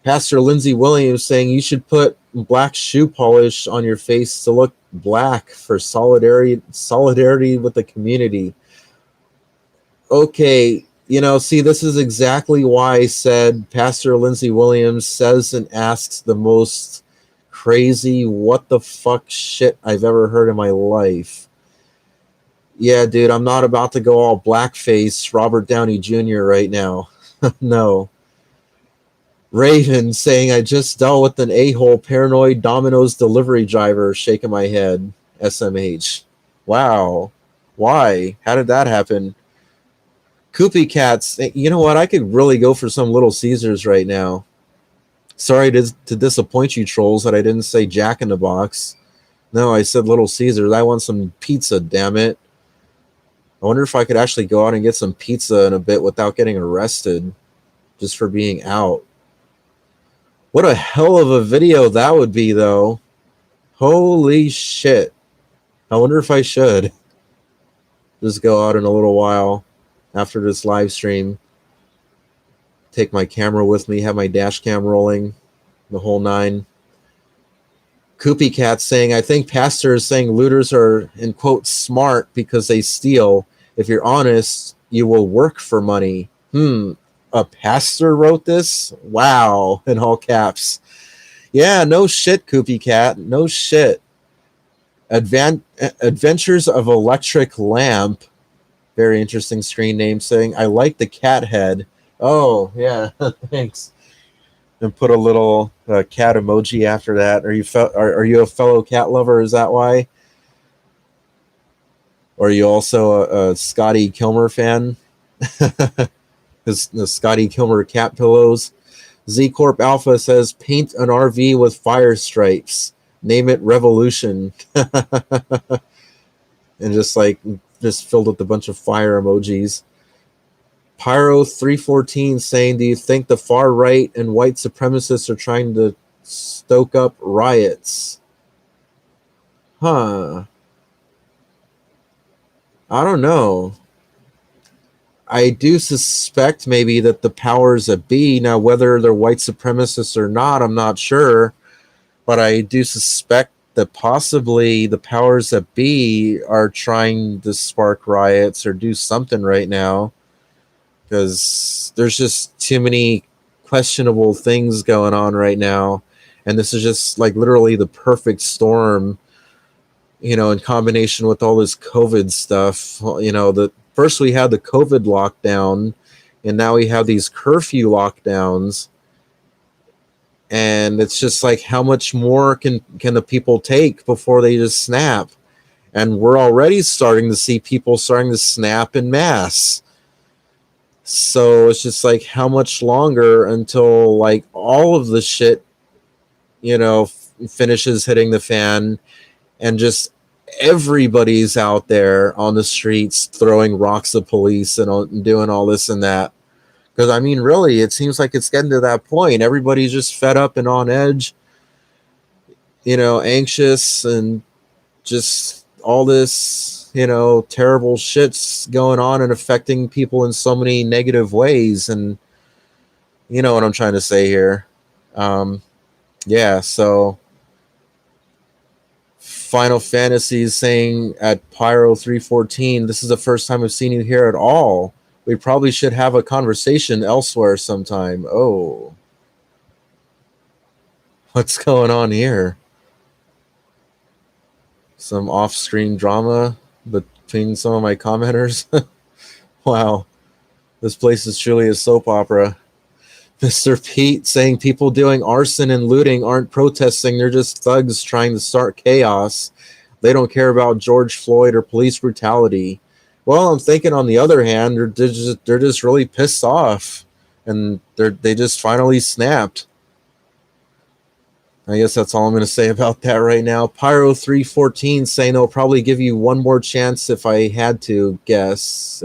Pastor Lindsey Williams saying you should put black shoe polish on your face to look black for solidarity with the community. Okay, see, this is exactly why I said Pastor Lindsey Williams says and asks the most crazy what the fuck shit I've ever heard in my life. Yeah, dude, I'm not about to go all blackface Robert Downey Jr. right now. No. Raven saying, I just dealt with an a-hole paranoid Domino's delivery driver, shaking my head. SMH. Wow. Why? How did that happen? Koopy Cats, you know what? I could really go for some Little Caesars right now. Sorry to disappoint you trolls that I didn't say Jack in the Box. No, I said Little Caesars. I want some pizza, damn it. I wonder if I could actually go out and get some pizza in a bit without getting arrested just for being out. What a hell of a video that would be, though. Holy shit. I wonder if I should just go out in a little while after this live stream. Take my camera with me, have my dash cam rolling, the whole nine. Koopy Cat saying, I think Pastor is saying looters are, in quote, smart because they steal. If you're honest, you will work for money. A pastor wrote this? Wow, in all caps. Yeah, no shit, Koopy Cat. No shit. Adventures of Electric Lamp. Very interesting screen name saying, I like the cat head. Oh, yeah, thanks. And put a little cat emoji after that. Are you a fellow cat lover? Is that why? Or are you also a Scotty Kilmer fan? The Scotty Kilmer cat pillows. Z Corp Alpha says, paint an RV with fire stripes. Name it Revolution. And just filled with a bunch of fire emojis. Pyro314 saying, do you think the far right and white supremacists are trying to stoke up riots? I don't know. I do suspect maybe that the powers that be, now whether they're white supremacists or not, I'm not sure, but I do suspect that possibly the powers that be are trying to spark riots or do something right now, because there's just too many questionable things going on right now, and this is just like literally the perfect storm, in combination with all this COVID stuff. First we had the COVID lockdown, and now we have these curfew lockdowns, and it's just like, how much more can the people take before they just snap? And we're already starting to see people starting to snap en masse. So it's just like, how much longer until like all of the shit, finishes hitting the fan, and just everybody's out there on the streets throwing rocks at police and doing all this and that. Because, I mean, really, it seems like it's getting to that point. Everybody's just fed up and on edge, anxious, and just all this, terrible shit's going on and affecting people in so many negative ways. And you know what I'm trying to say here. Yeah, so Final Fantasy is saying at Pyro314, this is the first time I've seen you here at all. We probably should have a conversation elsewhere sometime. Oh. What's going on here? Some off-screen drama between some of my commenters? Wow. This place is truly a soap opera. Mr. Pete saying people doing arson and looting aren't protesting. They're just thugs trying to start chaos. They don't care about George Floyd or police brutality. Well, I'm thinking on the other hand, they're just really pissed off, and they just finally snapped. I guess that's all I'm going to say about that right now. Pyro314 saying they'll probably give you one more chance if I had to guess.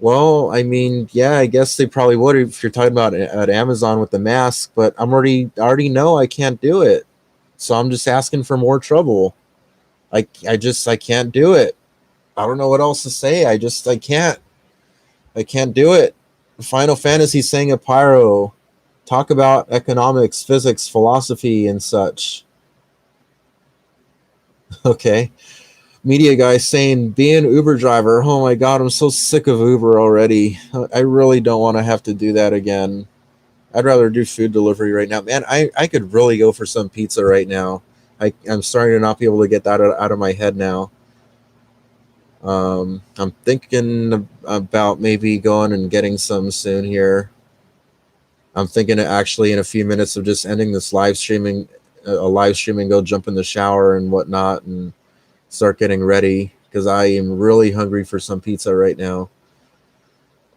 Well, I mean, yeah, I guess they probably would if you're talking about at Amazon with the mask, but I already know I can't do it. So I'm just asking for more trouble. I can't do it. I don't know what else to say. I can't do it. Final Fantasy saying at Pyro, talk about economics, physics, philosophy, and such. Okay. Media guy saying, be an Uber driver. Oh my God, I'm so sick of Uber already. I really don't want to have to do that again. I'd rather do food delivery right now. Man, I could really go for some pizza right now. I'm starting to not be able to get that out of my head now. I'm thinking about maybe going and getting some soon here. I'm thinking actually in a few minutes of just ending this live streaming, a live stream, and go jump in the shower and whatnot and start getting ready because I am really hungry for some pizza right now.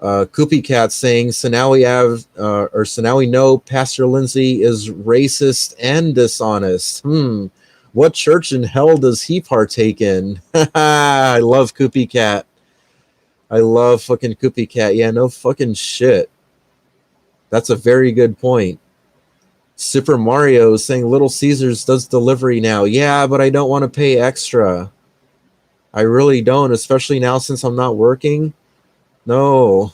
Koopy Cat saying, so now we have, so now we know Pastor Lindsay is racist and dishonest. What church in hell does he partake in? I love Koopy Cat. I love fucking Koopy Cat. Yeah, no fucking shit. That's a very good point. Super Mario is saying Little Caesars does delivery now. Yeah, but I don't want to pay extra. I really don't, especially now since I'm not working. No.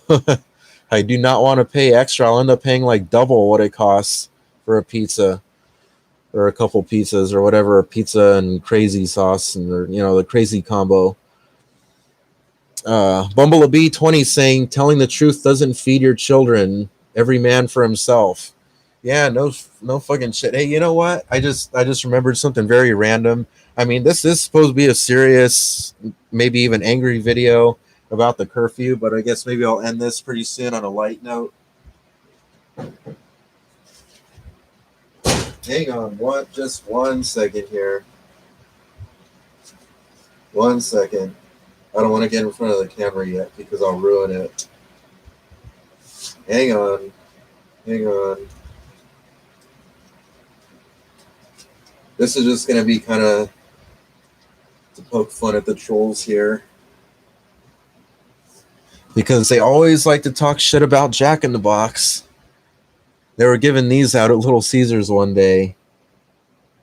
I do not want to pay extra. I'll end up paying like double what it costs for a pizza or a couple pizzas or whatever, a pizza and crazy sauce and the crazy combo. Bumblebee 20 saying telling the truth doesn't feed your children. Every man for himself. Yeah, no fucking shit. Hey, you know what? I just remembered something very random. I mean, this is supposed to be a serious, maybe even angry video about the curfew, but I guess maybe I'll end this pretty soon on a light note. Hang on, just 1 second here. 1 second. I don't want to get in front of the camera yet because I'll ruin it. Hang on. This is just going to be kind of to poke fun at the trolls here. Because they always like to talk shit about Jack in the Box. They were giving these out at Little Caesars one day.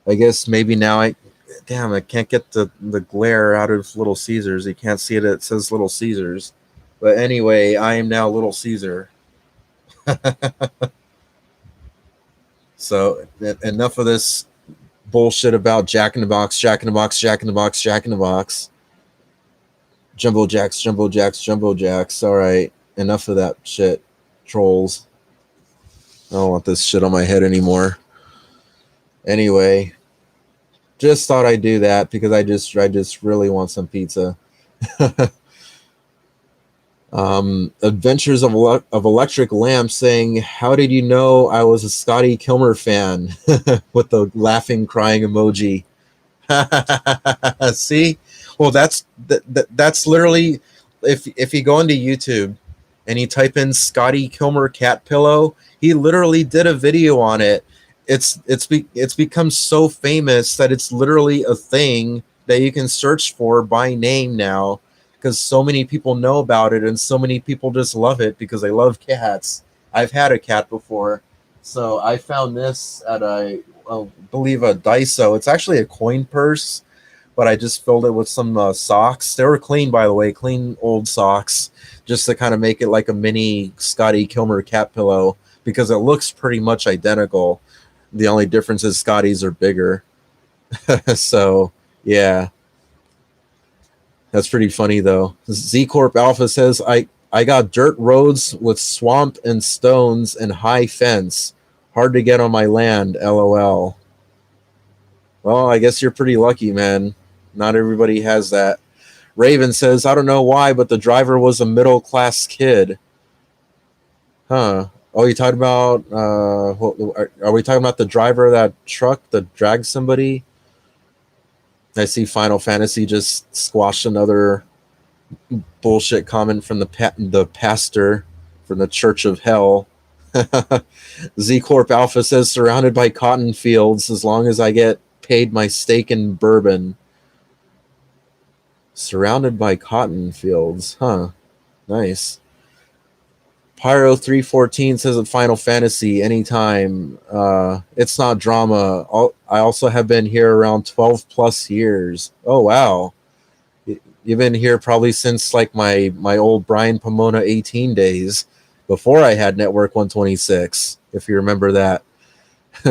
I guess maybe now I can't get the glare out of Little Caesars. You can't see it. It says Little Caesars. But anyway, I am now Little Caesar. So enough of this bullshit about Jack in the Box, Jack in the Box, Jack in the Box, Jack in the Box. Jumbo Jacks, Jumbo Jacks, Jumbo Jacks. All right, enough of that shit, trolls. I don't want this shit on my head anymore. Anyway, just thought I'd do that because I just really want some pizza. Adventures of Electric Lamp saying, how did you know I was a Scotty Kilmer fan? With the laughing, crying emoji. See? Well, that's literally, if you go into YouTube and you type in Scotty Kilmer cat pillow, he literally did a video on it. It's become so famous that it's literally a thing that you can search for by name now because so many people know about it and so many people just love it because they love cats. I've had a cat before, so I found this at I believe a Daiso. It's actually a coin purse, but I just filled it with some socks. They were clean, by the way, clean old socks, just to kind of make it like a mini Scotty Kilmer cat pillow because it looks pretty much identical. The only difference is Scotty's are bigger. So, yeah. That's pretty funny, though. Z Corp Alpha says, I got dirt roads with swamp and stones and high fence. Hard to get on my land, LOL. Well, I guess you're pretty lucky, man. Not everybody has that. Raven says, I don't know why, but the driver was a middle-class kid. Huh. Oh, you talking about, are we talking about the driver of that truck that dragged somebody? I see Final Fantasy just squashed another bullshit comment from the pastor from the Church of Hell. Z Corp Alpha says, surrounded by cotton fields as long as I get paid my steak and bourbon. Surrounded by cotton fields. Huh. Nice. Pyro 314 says at Final Fantasy anytime. It's not drama. I also have been here around 12 plus years. Oh wow. You've been here probably since like my old Brian Pomona 18 days before I had Network 126, if you remember that.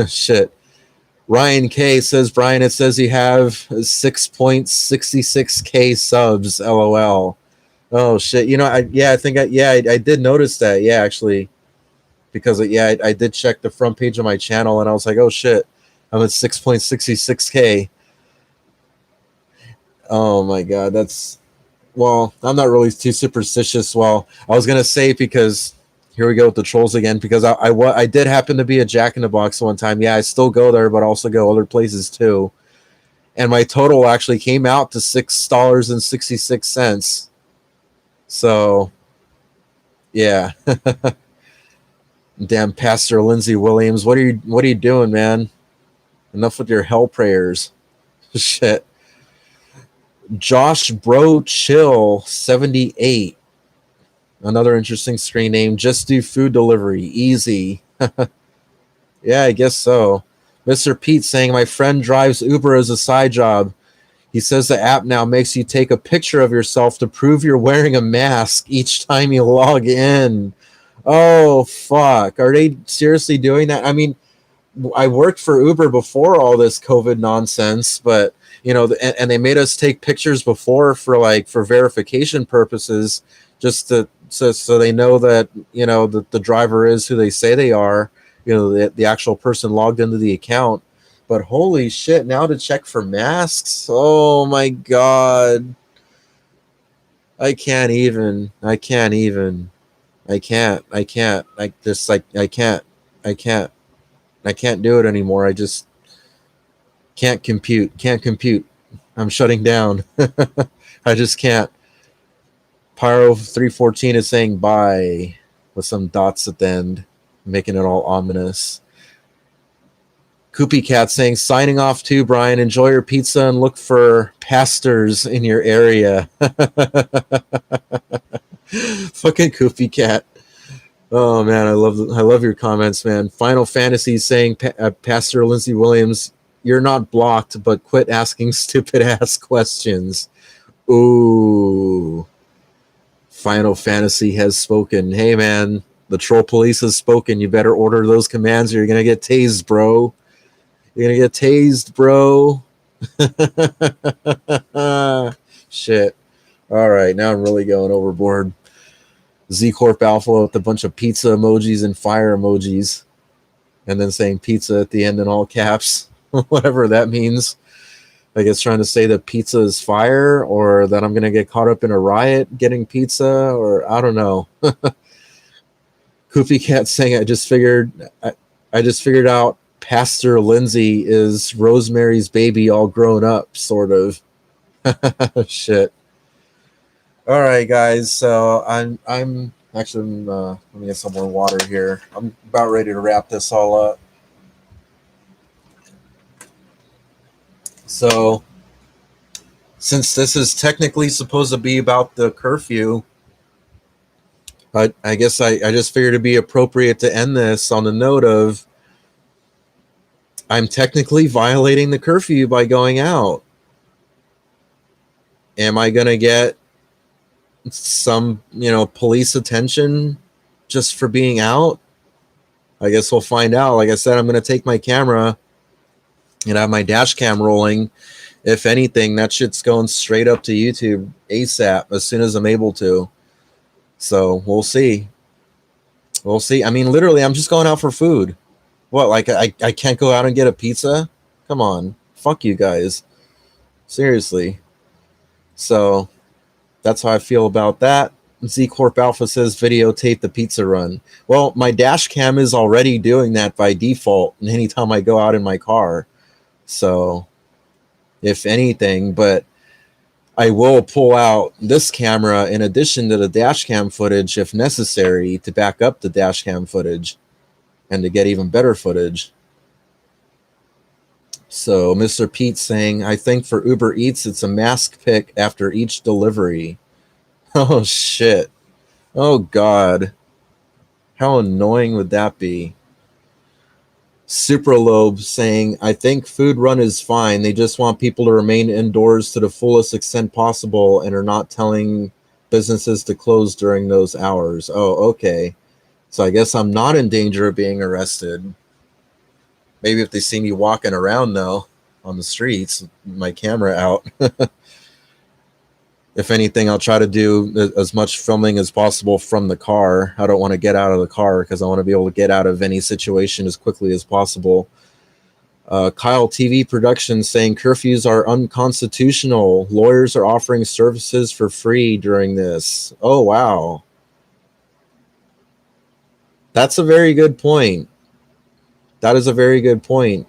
Shit. Ryan K says, Brian, it says you have 6.66K subs, LOL. Oh shit! I did notice that. Yeah, actually, because yeah, I did check the front page of my channel and I was like, oh shit, I'm at 6.66K. Oh my god, that's, well, I'm not really too superstitious. Well, I was gonna say, because here we go with the trolls again, because I did happen to be a Jack in the Box one time. Yeah, I still go there, but also go other places too. And my total actually came out to $6.66. So yeah, damn Pastor Lindsey Williams, what are you doing, man? Enough with your hell prayers. Shit. Josh Bro Chill 78. Another interesting screen name. Just do food delivery. Easy. Yeah, I guess so. Mr. Pete saying, my friend drives Uber as a side job. He says the app now makes you take a picture of yourself to prove you're wearing a mask each time you log in. Oh, fuck. Are they seriously doing that? I mean, I worked for Uber before all this COVID nonsense, but and they made us take pictures before for verification purposes, just so they know that that the driver is who they say they are, the actual person logged into the account. But holy shit, now to check for masks. Oh my god. I can't even. I can't even. I can't. I can't. I just like I can't. I can't. I can't do it anymore. I just can't compute. Can't compute. I'm shutting down. I just can't. Pyro 314 is saying bye with some dots at the end, making it all ominous. Koopy Cat saying, signing off too, Brian. Enjoy your pizza and look for pastors in your area. Fucking Koopy Cat. Oh man, I love your comments, man. Final Fantasy saying, Pastor Lindsey Williams, you're not blocked, but quit asking stupid ass questions. Ooh. Final Fantasy has spoken. Hey man, the troll police has spoken. You better order those commands or you're gonna get tased, bro. You're gonna get tased, bro. Shit. All right, now I'm really going overboard. Z Corp Alpha with a bunch of pizza emojis and fire emojis, and then saying pizza at the end in all caps, whatever that means. Like it's trying to say that pizza is fire, or that I'm gonna get caught up in a riot getting pizza, or I don't know. Koopy Cat saying, I just figured out Pastor Lindsay is Rosemary's Baby all grown up, sort of. Shit. All right, guys. So I'm actually let me get some more water here. I'm about ready to wrap this all up. So, since this is technically supposed to be about the curfew, I guess I just figured it'd be appropriate to end this on the note of I'm technically violating the curfew by going out. Am I gonna get some police attention just for being out? I guess we'll find out. Like I said, I'm gonna take my camera and have my dash cam rolling. If anything, that shit's going straight up to YouTube ASAP as soon as I'm able to. So we'll see. We'll see. I mean, literally, I'm just going out for food. What, like I can't go out and get a pizza? Come on. Fuck you guys. Seriously. So that's how I feel about that. Z Corp Alpha says videotape the pizza run. Well, my dash cam is already doing that by default anytime I go out in my car. So if anything, but I will pull out this camera in addition to the dash cam footage if necessary to back up the dash cam footage and to get even better footage. So Mr. Pete saying, I think for Uber Eats, it's a mask pick after each delivery. Oh, shit. Oh, God. How annoying would that be? Supralobe saying, I think food run is fine. They just want people to remain indoors to the fullest extent possible and are not telling businesses to close during those hours. Oh, okay. So I guess I'm not in danger of being arrested. Maybe if they see me walking around, though, on the streets, my camera out. If anything, I'll try to do as much filming as possible from the car. I don't want to get out of the car because I want to be able to get out of any situation as quickly as possible. Kyle TV Productions saying curfews are unconstitutional. Lawyers are offering services for free during this. Oh, wow. That's a very good point. That is a very good point.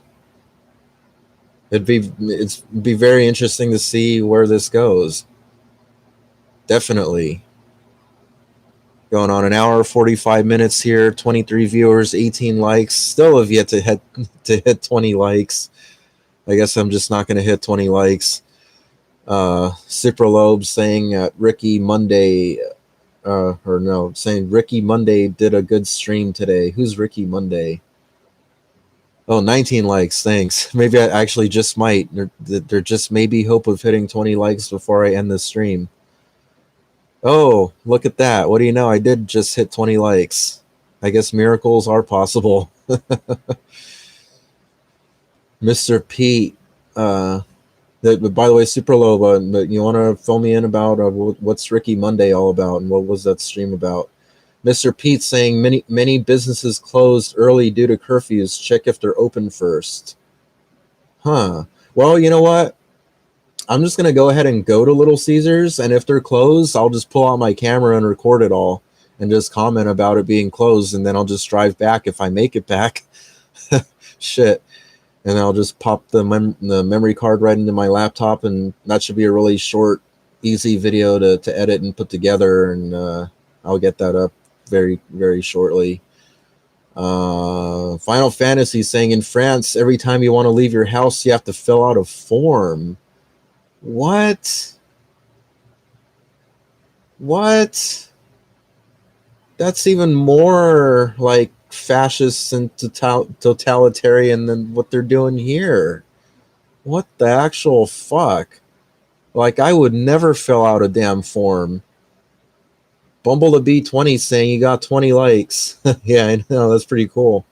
It'd be very interesting to see where this goes. Definitely. Going on an hour 45 minutes here, 23 viewers, 18 likes. Still have yet to hit 20 likes. I guess I'm just not going to hit 20 likes. Ciprolobe saying Ricky Monday, or no, saying Ricky Monday did a good stream today. Who's Ricky Monday? Oh, 19 likes. Thanks. Maybe I actually just might. There just may be hope of hitting 20 likes before I end this stream. Oh, look at that. What do you know? I did just hit 20 likes. I guess miracles are possible. Mr. Pete, by the way, Super Low, but you want to fill me in about what's Ricky Monday all about and what was that stream about? Mr. Pete saying many businesses closed early due to curfews. Check if they're open first. Huh. Well, you know what? I'm just going to go ahead and go to Little Caesars, and if they're closed, I'll just pull out my camera and record it all and just comment about it being closed, and then I'll just drive back if I make it back. Shit. And I'll just pop the memory card right into my laptop, and that should be a really short, easy video to edit and put together, and I'll get that up very, very shortly. Final Fantasy saying in France, every time you want to leave your house, you have to fill out a form. What? What? That's even more like fascist and totalitarian than what they're doing here. What the actual fuck? Like, I would never fill out a damn form. Bumblebee 20 saying you got 20 likes. Yeah, I know, that's pretty cool.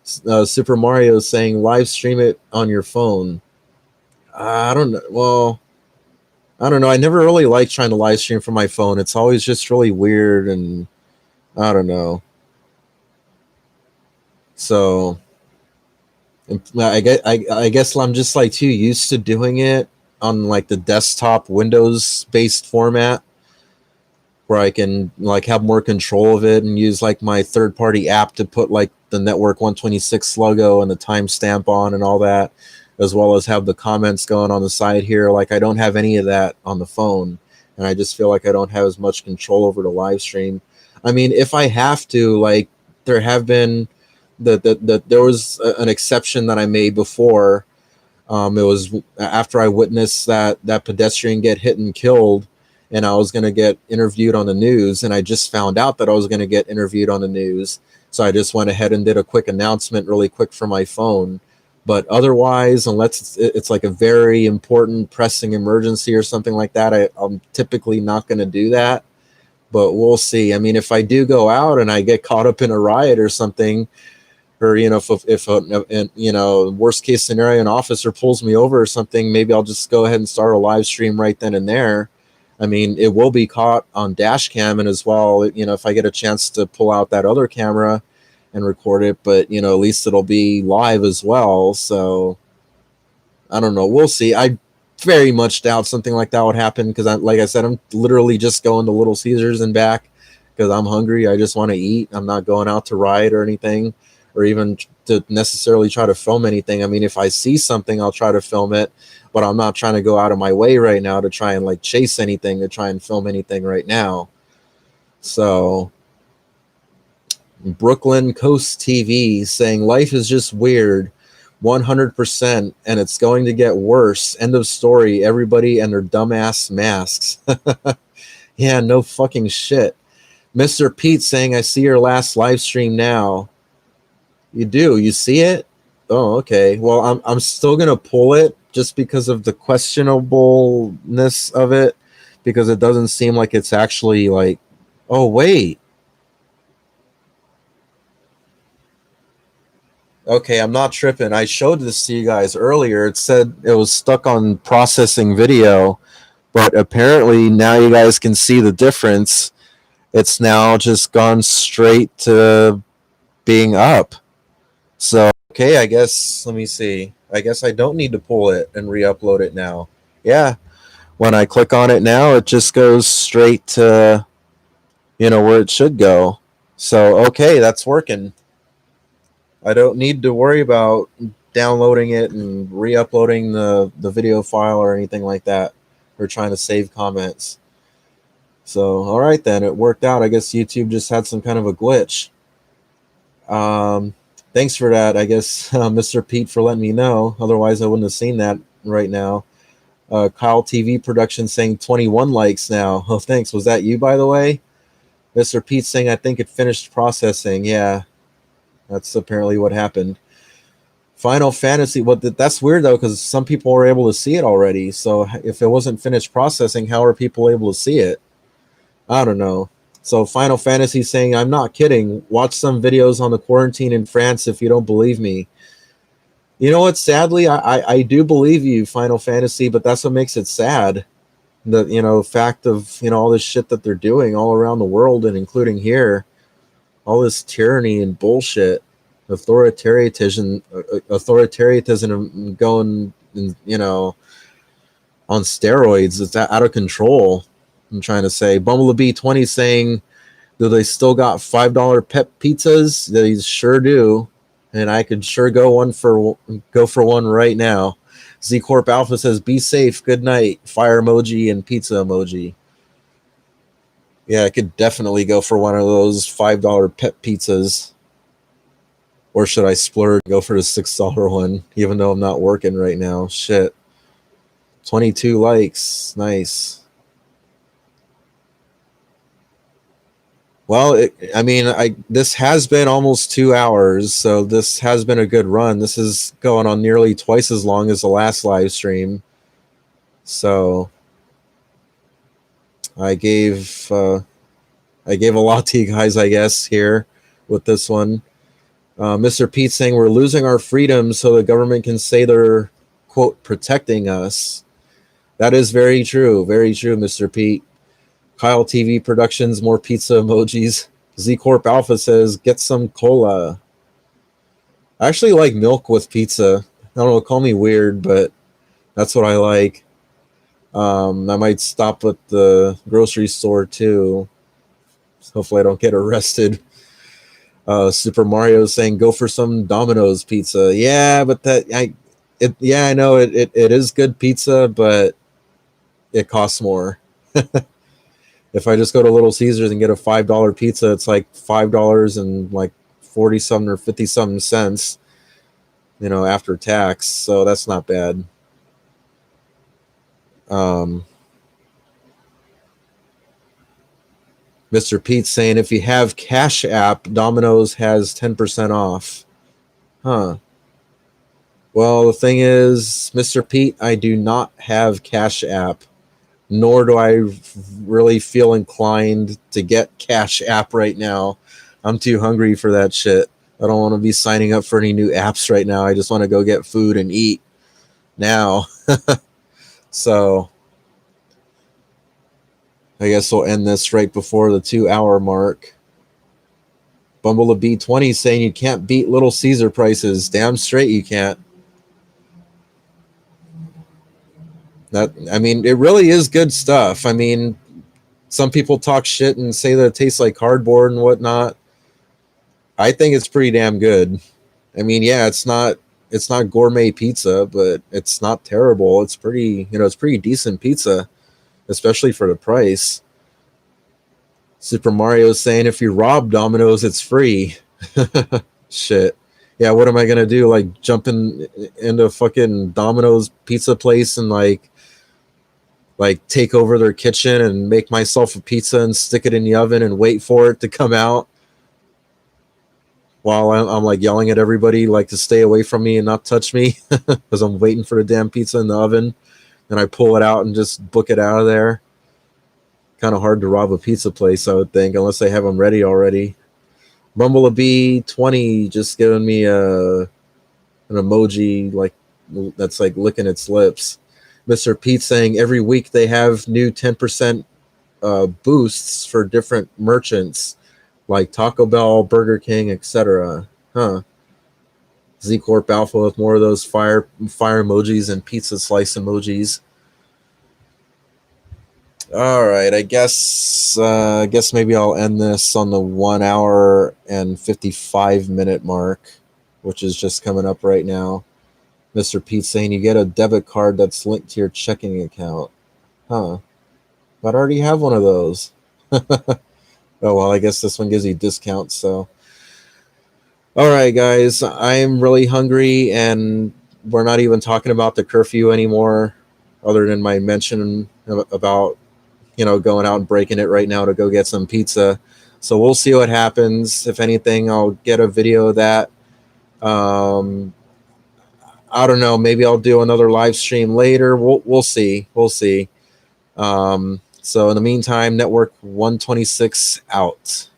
Super Mario saying live stream it on your phone. I don't know. Well, I don't know. I never really liked trying to live stream from my phone. It's always just really weird, and I don't know. So I guess I'm just like too used to doing it on like the desktop Windows based format where I can like have more control of it and use like my third party app to put like the network 126 logo and the timestamp on and all that, as well as have the comments going on the side here. Like, I don't have any of that on the phone, and I just feel like I don't have as much control over the live stream. I mean, if I have to, like, there have been there was an exception that I made before. It was after I witnessed that pedestrian get hit and killed, and I was going to get interviewed on the news, and I just found out that I was going to get interviewed on the news. So I just went ahead and did a quick announcement really quick from my phone. But otherwise, unless it's like a very important pressing emergency or something like that, I'm typically not going to do that. But we'll see. I mean, if I do go out and I get caught up in a riot or something, or if worst case scenario, an officer pulls me over or something, maybe I'll just go ahead and start a live stream right then and there. I mean, it will be caught on dash cam, and as well, if I get a chance to pull out that other camera and record it, but at least it'll be live as well. So I don't know, we'll see. I very much doubt something like that would happen, because like I said, I'm literally just going to Little Caesars and back because I'm hungry. I just want to eat. I'm not going out to riot or anything, or even to necessarily try to film anything. I mean, if I see something, I'll try to film it, but I'm not trying to go out of my way right now to try and like chase anything, to try and film anything right now. So Brooklyn Coast TV saying life is just weird, 100%, and it's going to get worse. End of story. Everybody and their dumbass masks. Yeah, no fucking shit. Mr. Pete saying, I see your last live stream now. You do? You see it? Oh, okay. Well, I'm still gonna pull it just because of the questionableness of it, because it doesn't seem like it's actually like. Oh wait. Okay, I'm not tripping. I showed this to you guys earlier. It said it was stuck on processing video, But apparently now you guys can see the difference. It's now just gone straight to being up. So, okay, I guess, let me see. I guess I don't need to pull it and re upload it now. Yeah, when I click on it now, it just goes straight to, where it should go. So, okay, that's working. I don't need to worry about downloading it and re uploading the video file or anything like that, or trying to save comments. So, all right, then, it worked out. I guess YouTube just had some kind of a glitch. Thanks for that, I guess, Mr. Pete, for letting me know. Otherwise, I wouldn't have seen that right now. Kyle TV Production saying 21 likes now. Oh, thanks. Was that you, by the way? Mr. Pete saying, I think it finished processing. Yeah, that's apparently what happened. Final Fantasy. Well, that's weird, though, because some people were able to see it already. So if it wasn't finished processing, how are people able to see it? I don't know. So Final Fantasy saying, I'm not kidding. Watch some videos on the quarantine in France if you don't believe me. You know what? Sadly, I do believe you, Final Fantasy, but that's what makes it sad. The fact of all this shit that they're doing all around the world and including here, all this tyranny and bullshit, authoritarianism going, on steroids. It's out of control. I'm trying to say. Bumblebee 20 saying, do they still got $5 pep pizzas? They sure do, and I could sure go for one right now. Z Corp Alpha says, "Be safe. Good night." Fire emoji and pizza emoji. Yeah, I could definitely go for one of those $5 pep pizzas. Or should I splurge and go for the $6 one? Even though I'm not working right now. Shit. 22 likes. Nice. Well, this has been almost 2 hours, so this has been a good run. This is going on nearly twice as long as the last live stream. So I gave a lot to you guys, I guess, here with this one. Mr. Pete saying we're losing our freedom so the government can say they're, quote, protecting us. That is very true, Mr. Pete. Kyle TV Productions, more pizza emojis. Z Corp Alpha says, get some cola. I actually like milk with pizza. I don't know, call me weird, but that's what I like. I might stop at the grocery store too. Hopefully I don't get arrested. Super Mario saying, go for some Domino's pizza. Yeah, but I know it is good pizza, but it costs more. If I just go to Little Caesars and get a $5 pizza, it's like $5 and like 40 something or 50 something cents, after tax. So that's not bad. Mr. Pete saying, if you have Cash App, Domino's has 10% off. Huh. Well, the thing is, Mr. Pete, I do not have Cash App, nor do I really feel inclined to get Cash App right now. I'm too hungry for that shit. I don't want to be signing up for any new apps right now. I just want to go get food and eat now. So I guess we'll end this right before the 2-hour mark. Bumblebee 20 saying you can't beat Little Caesar prices. Damn straight you can't. It really is good stuff. Some people talk shit and say that it tastes like cardboard and whatnot. I think it's pretty damn good. Yeah, it's not gourmet pizza, but it's not terrible. It's pretty decent pizza, especially for the price. Super Mario saying if you rob Domino's, it's free. Shit. Yeah, what am I gonna do? Like jump into a fucking Domino's pizza place and like take over their kitchen and make myself a pizza and stick it in the oven and wait for it to come out while I'm like yelling at everybody like to stay away from me and not touch me because I'm waiting for the damn pizza in the oven, and I pull it out and just book it out of there. Kind of hard to rob a pizza place, I would think, unless they have them ready already. Bumblebee 20 just giving me an emoji like that's like licking its lips. Mr. Pete saying every week they have new 10% boosts for different merchants like Taco Bell, Burger King, etc. Huh. Z Corp Alpha with more of those fire emojis and pizza slice emojis. All right, I guess maybe I'll end this on the 1 hour and 55 minute mark, which is just coming up right now. Mr. Pete saying you get a debit card that's linked to your checking account. Huh. But I already have one of those. Oh well, I guess this one gives you discounts, so. All right, guys, I'm really hungry, and we're not even talking about the curfew anymore, other than my mention about going out and breaking it right now to go get some pizza. So we'll see what happens. If anything, I'll get a video of that. Um, I don't know. Maybe I'll do another live stream later. We'll see. We'll see. So in the meantime, Network 126 out.